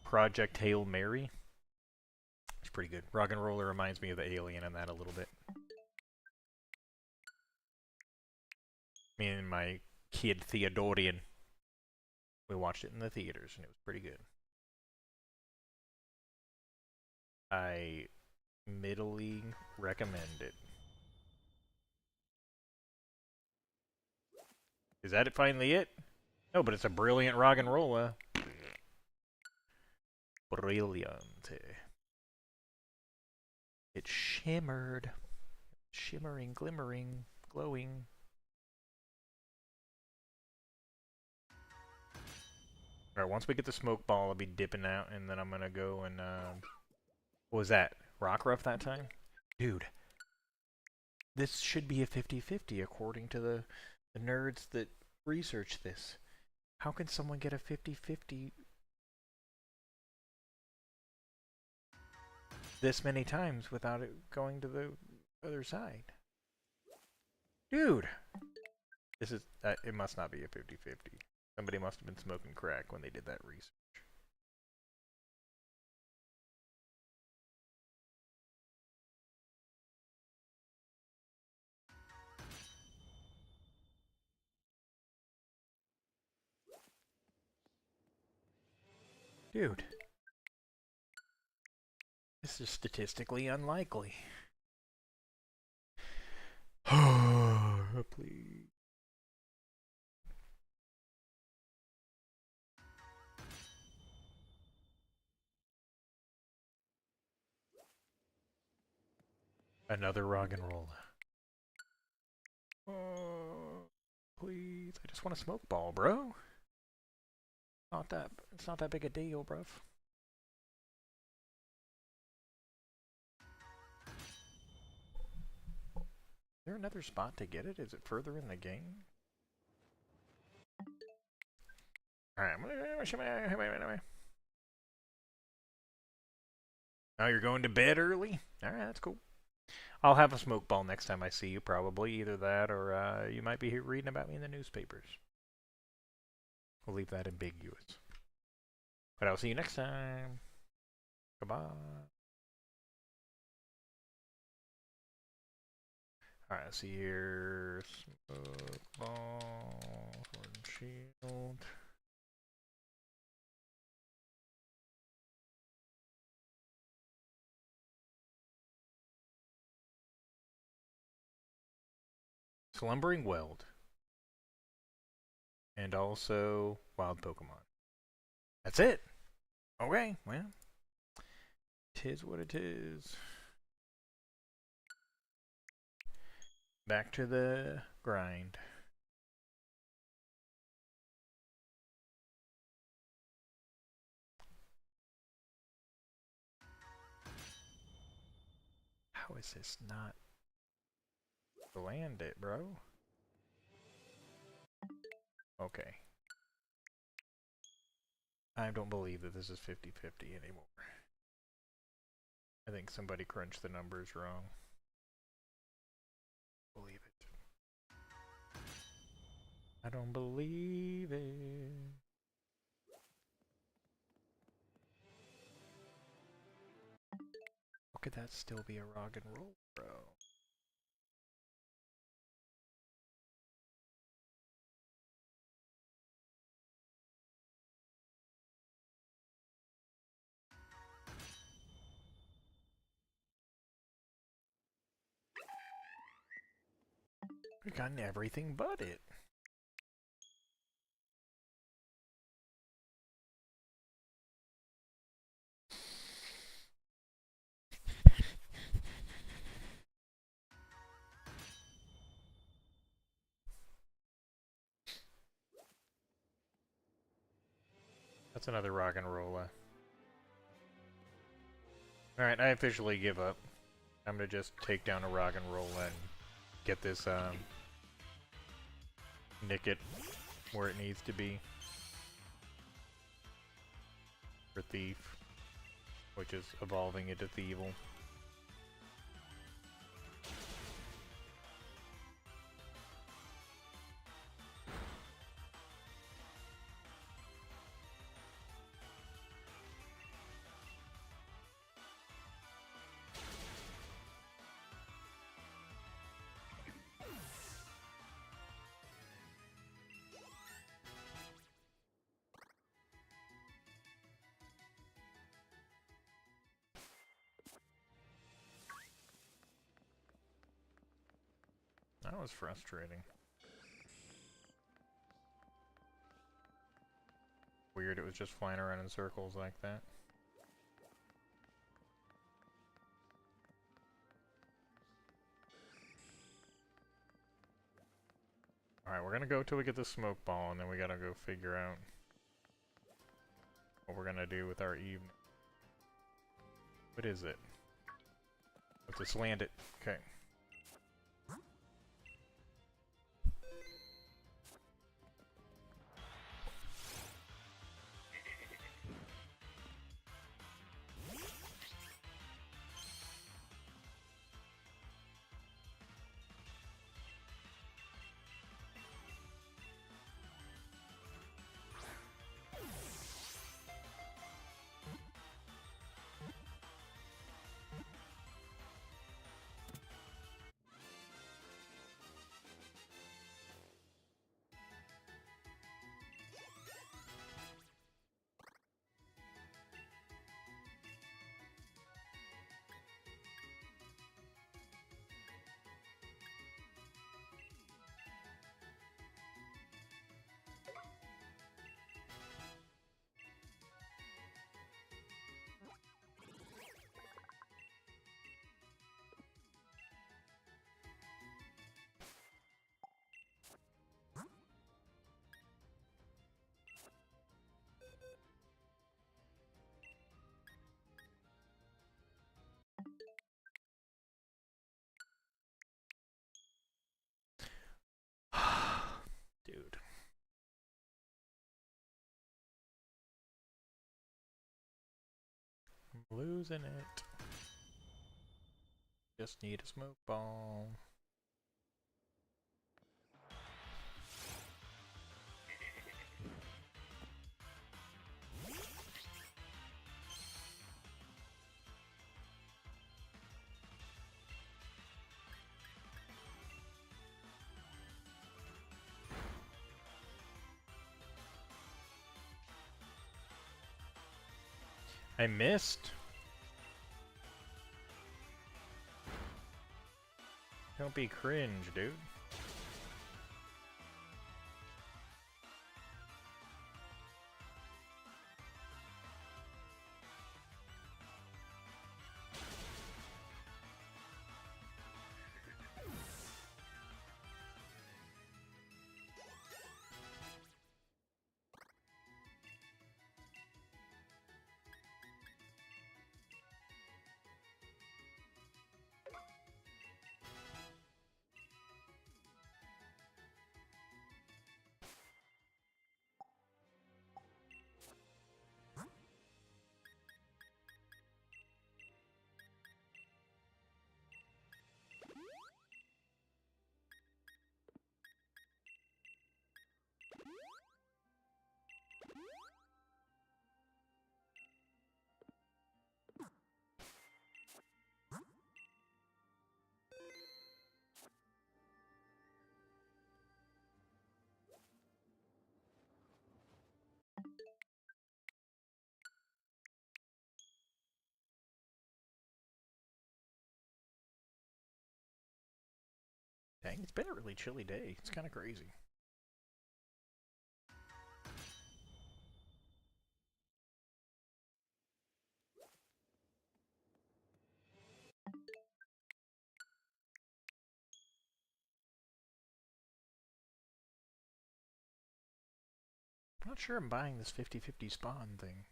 Project Hail Mary? It's pretty good. Roggenrola reminds me of the alien in that a little bit. Me and my kid Theodorian, we watched it in the theaters and it was pretty good. I middling recommend it. Is that it finally it? No, but it's a brilliant Roggenrola. Brilliante. It shimmered. Shimmering, glimmering, glowing. Alright, once we get the smoke ball, I'll be dipping out, and then I'm gonna go and, what was that? Rockruff that time? Dude. This should be a 50-50 according to the nerds that research this. How can someone get a 50-50 this many times without it going to the other side? Dude! This is, it must not be a 50-50. Somebody must have been smoking crack when they did that research. Dude. This is statistically unlikely. Please. Another Roggenrola. Please, I just want a smoke ball, bro. It's not that big a deal, bruv. Is there another spot to get it? Is it further in the game? Alright, oh, you're going to bed early? Alright, that's cool. I'll have a smoke ball next time I see you, probably. Either that or you might be reading about me in the newspapers. We'll leave that ambiguous. But I'll see you next time. Goodbye. Alright, let's see here. Smoke ball, sword and shield. Slumbering Weld. And also wild Pokemon. That's it. Okay, well. Tis what it is. Back to the grind. How is this not land it, bro? Okay. I don't believe that this is 50-50 anymore. I think somebody crunched the numbers wrong. Believe it. I don't believe it. How could that still be a Roggenrola, bro? We've gotten everything but it. That's another rock and roller. Alright, I officially give up. I'm gonna just take down a rock and roll and get this, nick it where it needs to be. For Thief, which is evolving into Thievel. That was frustrating. Weird, it was just flying around in circles like that. Alright, we're gonna go till we get the smoke ball, and then we gotta go figure out what we're gonna do with our evening. What is it? Let's just land it. Okay. Dude. I'm losing it. Just need a smoke ball. I missed. Don't be cringe, dude. Dang, it's been a really chilly day. It's kind of crazy. I'm not sure I'm buying this 50-50 spawn thing.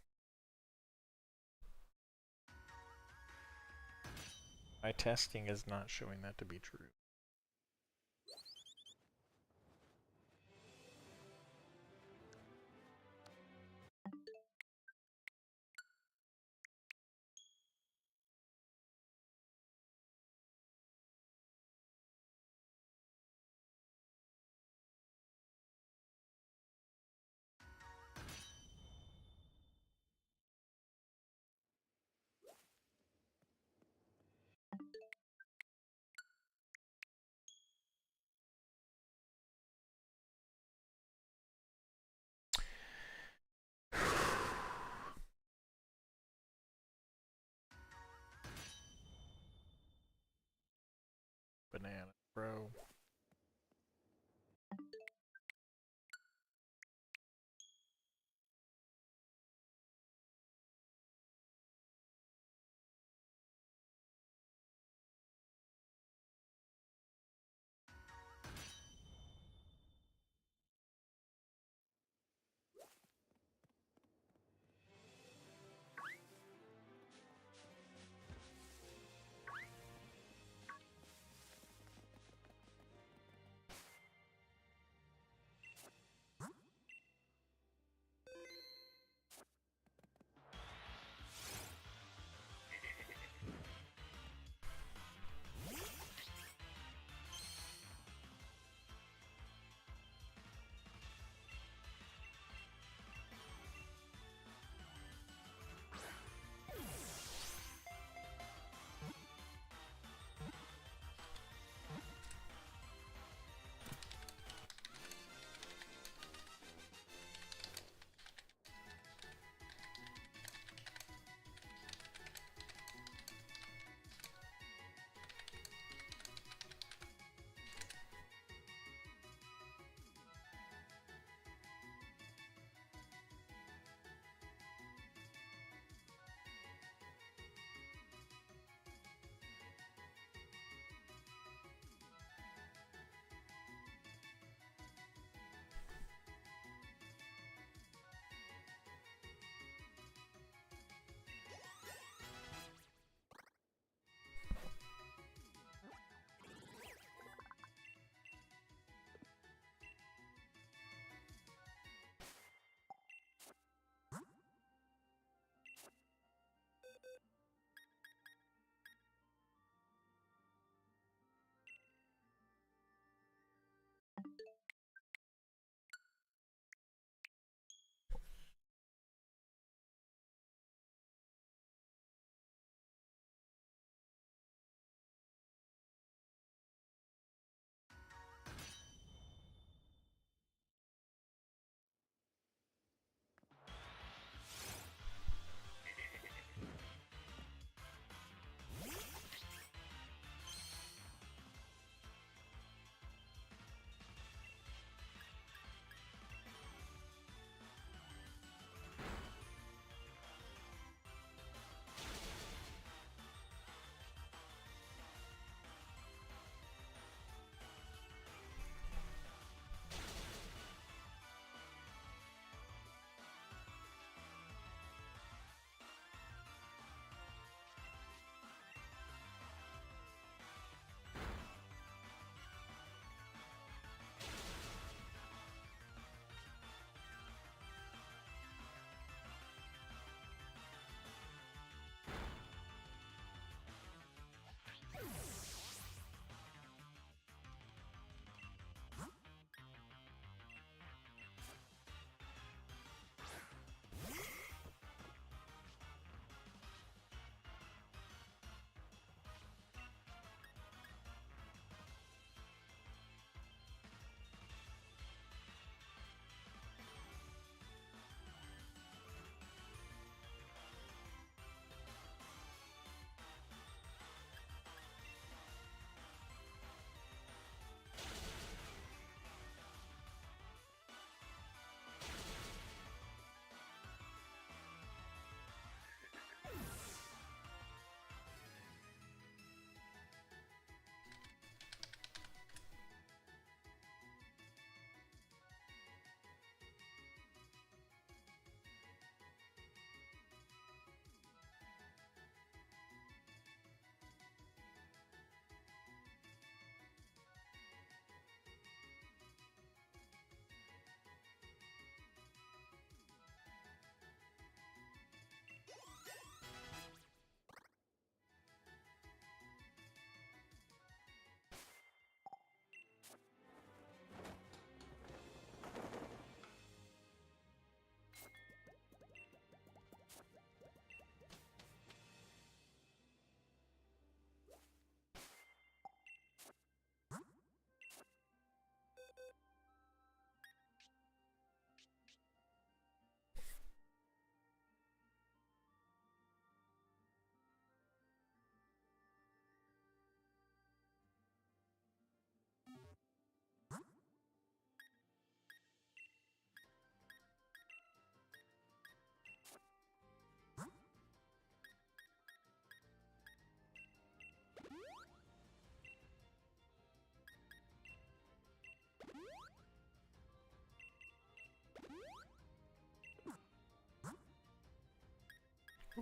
My testing is not showing that to be true. Banana, bro.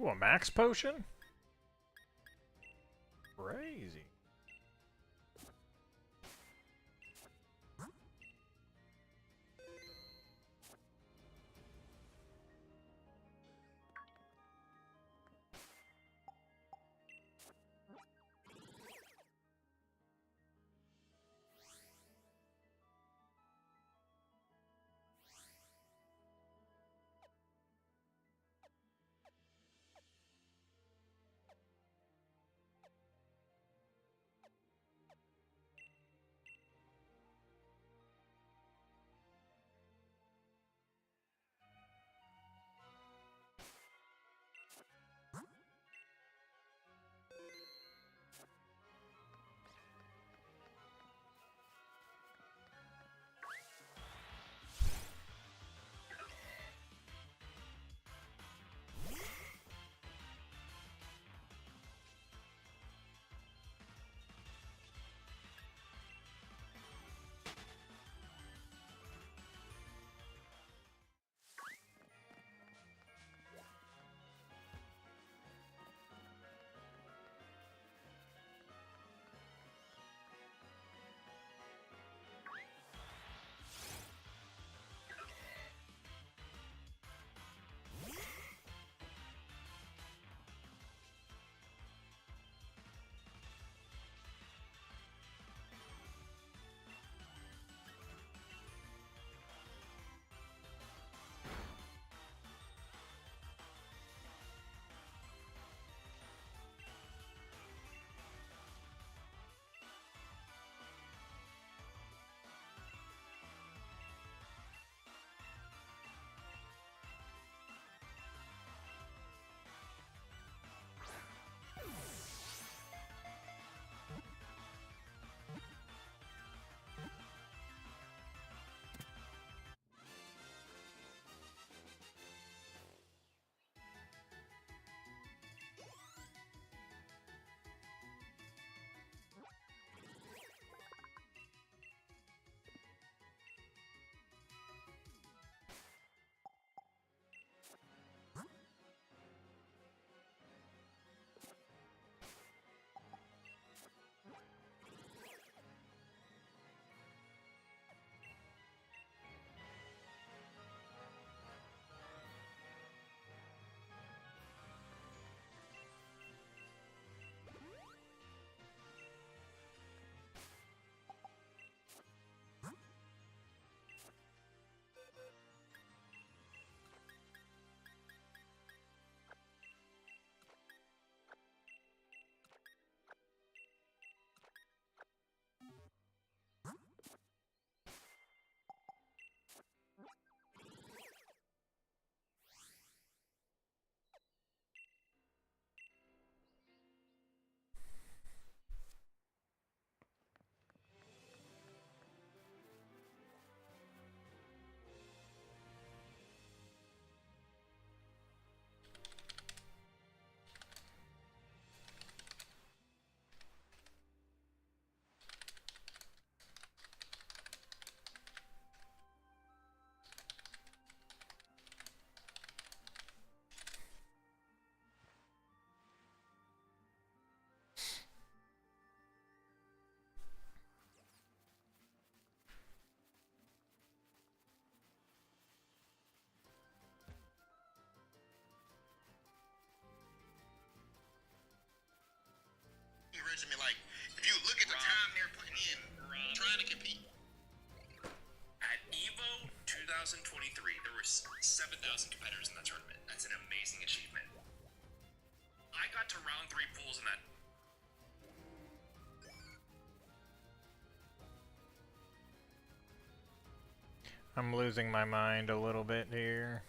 Ooh, a max potion? Crazy. Resume, like, if you look at the time they're putting in trying to compete. At EVO 2023, there were 7,000 competitors in that tournament. That's an amazing achievement. I got to round 3 pools in that. I'm losing my mind a little bit here.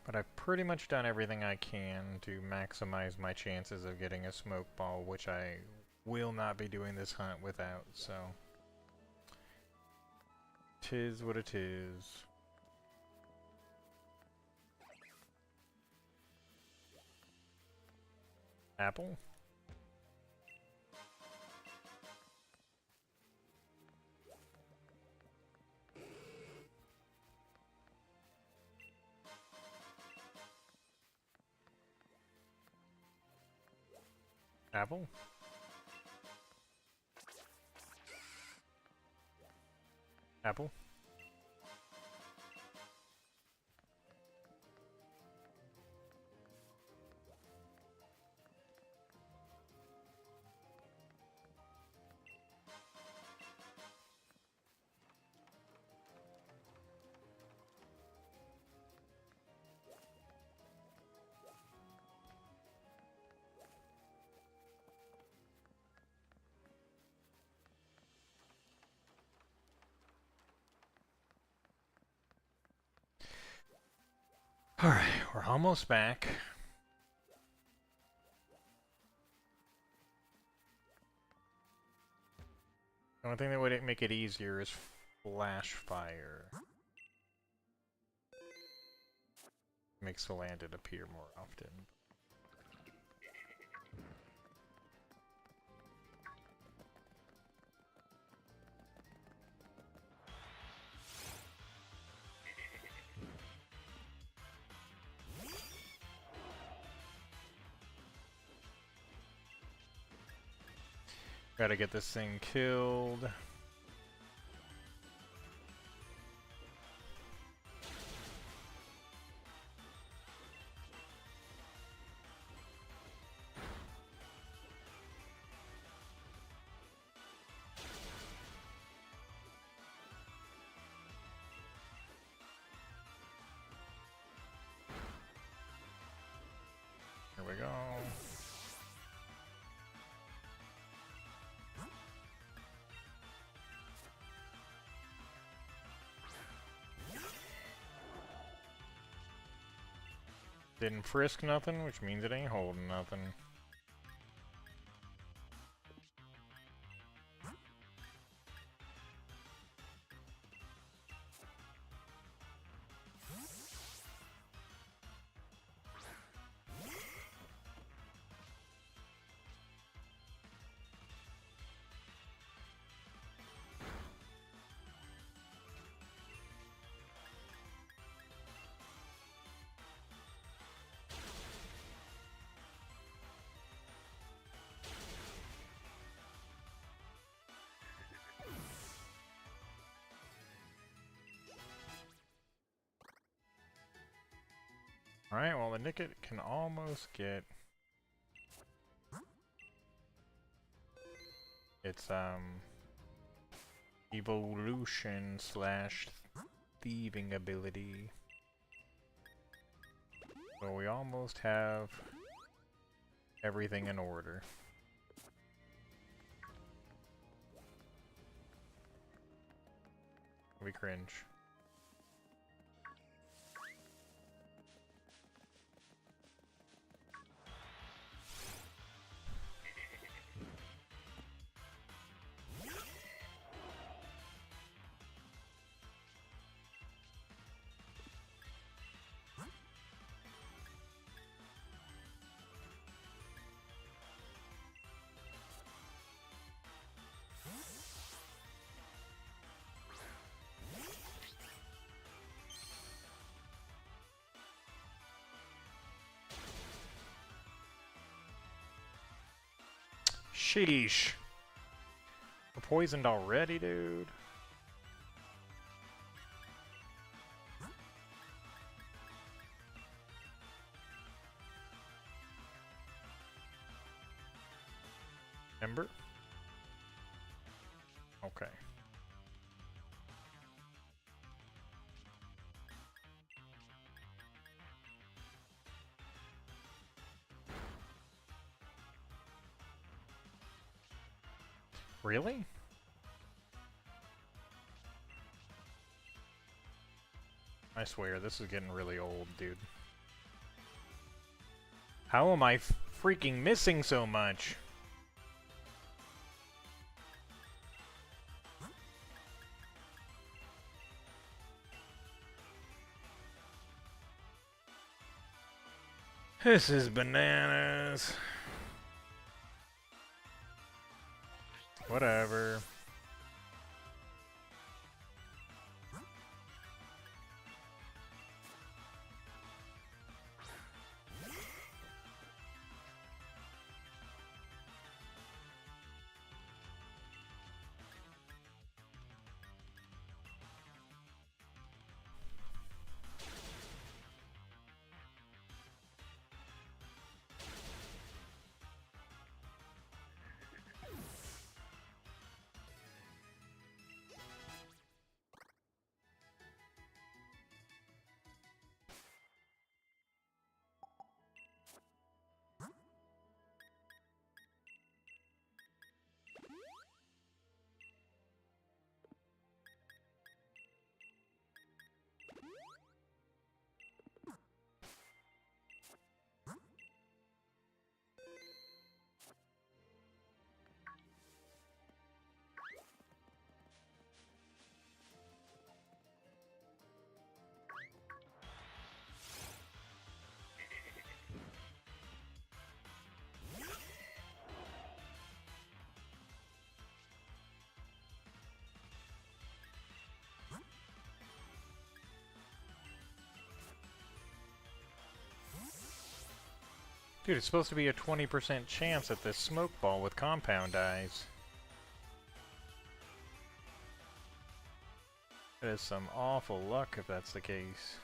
But I've pretty much done everything I can to maximize my chances of getting a smoke ball, which I will not be doing this hunt without, so... 'Tis what it is. Apple? Apple? Apple? Alright, we're almost back. The only thing that would make it easier is flash fire. Makes the landed appear more often. Gotta get this thing killed. Here we go. Didn't frisk nothing, which means it ain't holding nothing. Alright, well the Nickit can almost get its evolution slash thieving ability. So we almost have everything in order. We cringe. Sheesh. We're poisoned already, dude. Ember? Okay. Really? I swear, this is getting really old, dude. How am I freaking missing so much? This is bananas. Whatever. Dude, it's supposed to be a 20% chance at this smoke ball with compound eyes. That is some awful luck if that's the case.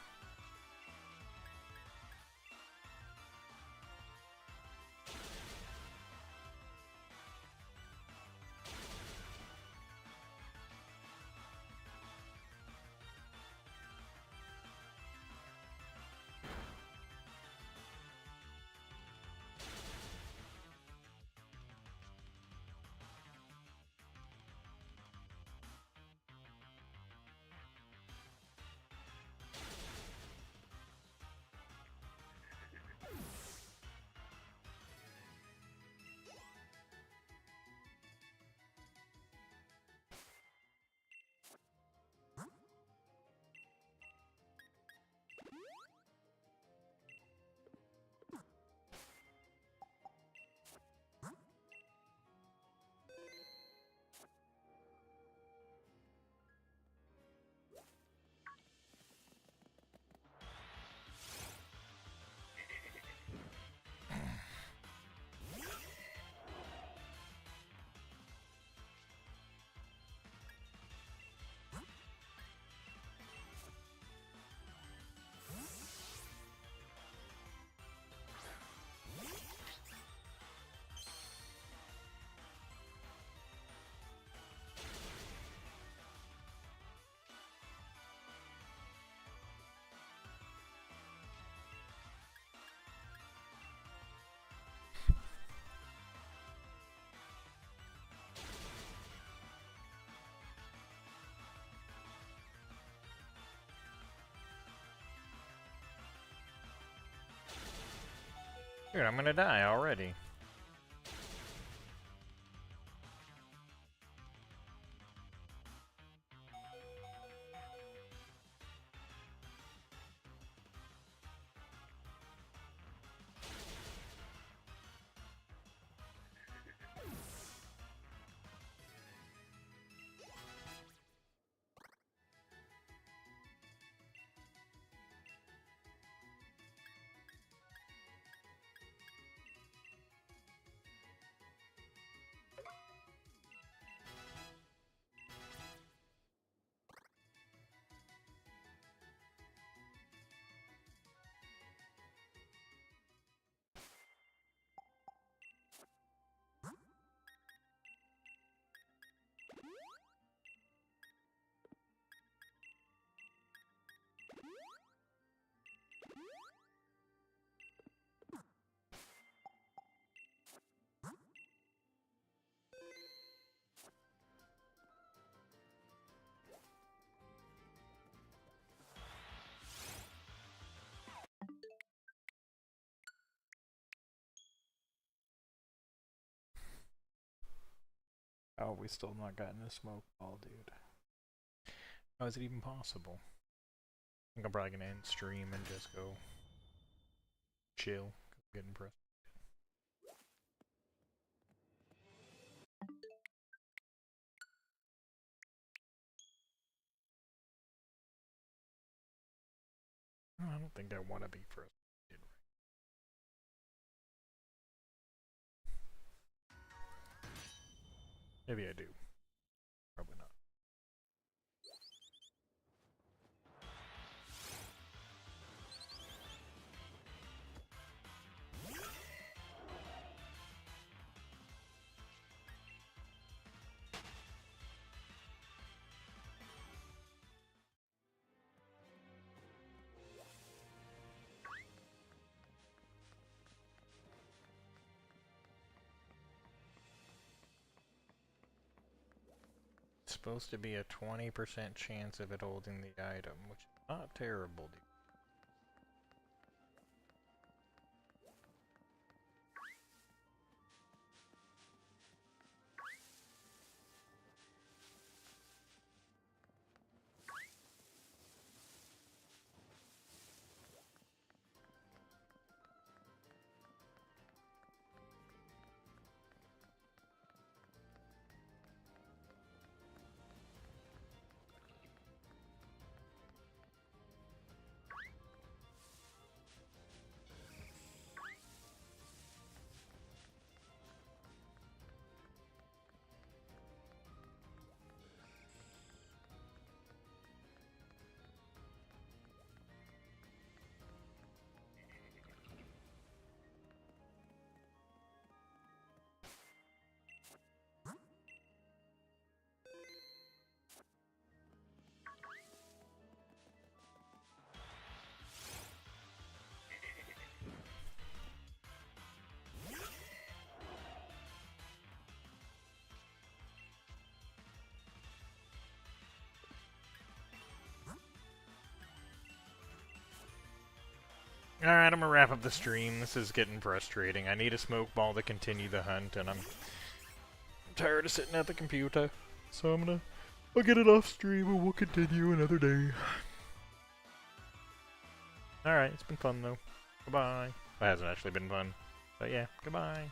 Dude, I'm gonna die already. Oh, we still not gotten a smoke ball, dude. How is it even possible? I think I'm probably gonna end stream and just go chill. Getting pressed. I don't think I want to be frustrated. Maybe I do. Probably not. It's supposed to be a 20% chance of it holding the item, which is not terrible, dude. Alright, I'm gonna wrap up the stream. This is getting frustrating. I need a smoke ball to continue the hunt, and I'm tired of sitting at the computer. So I'll get it off stream and we'll continue another day. Alright, it's been fun though. Goodbye. Well, it hasn't actually been fun. But yeah, goodbye.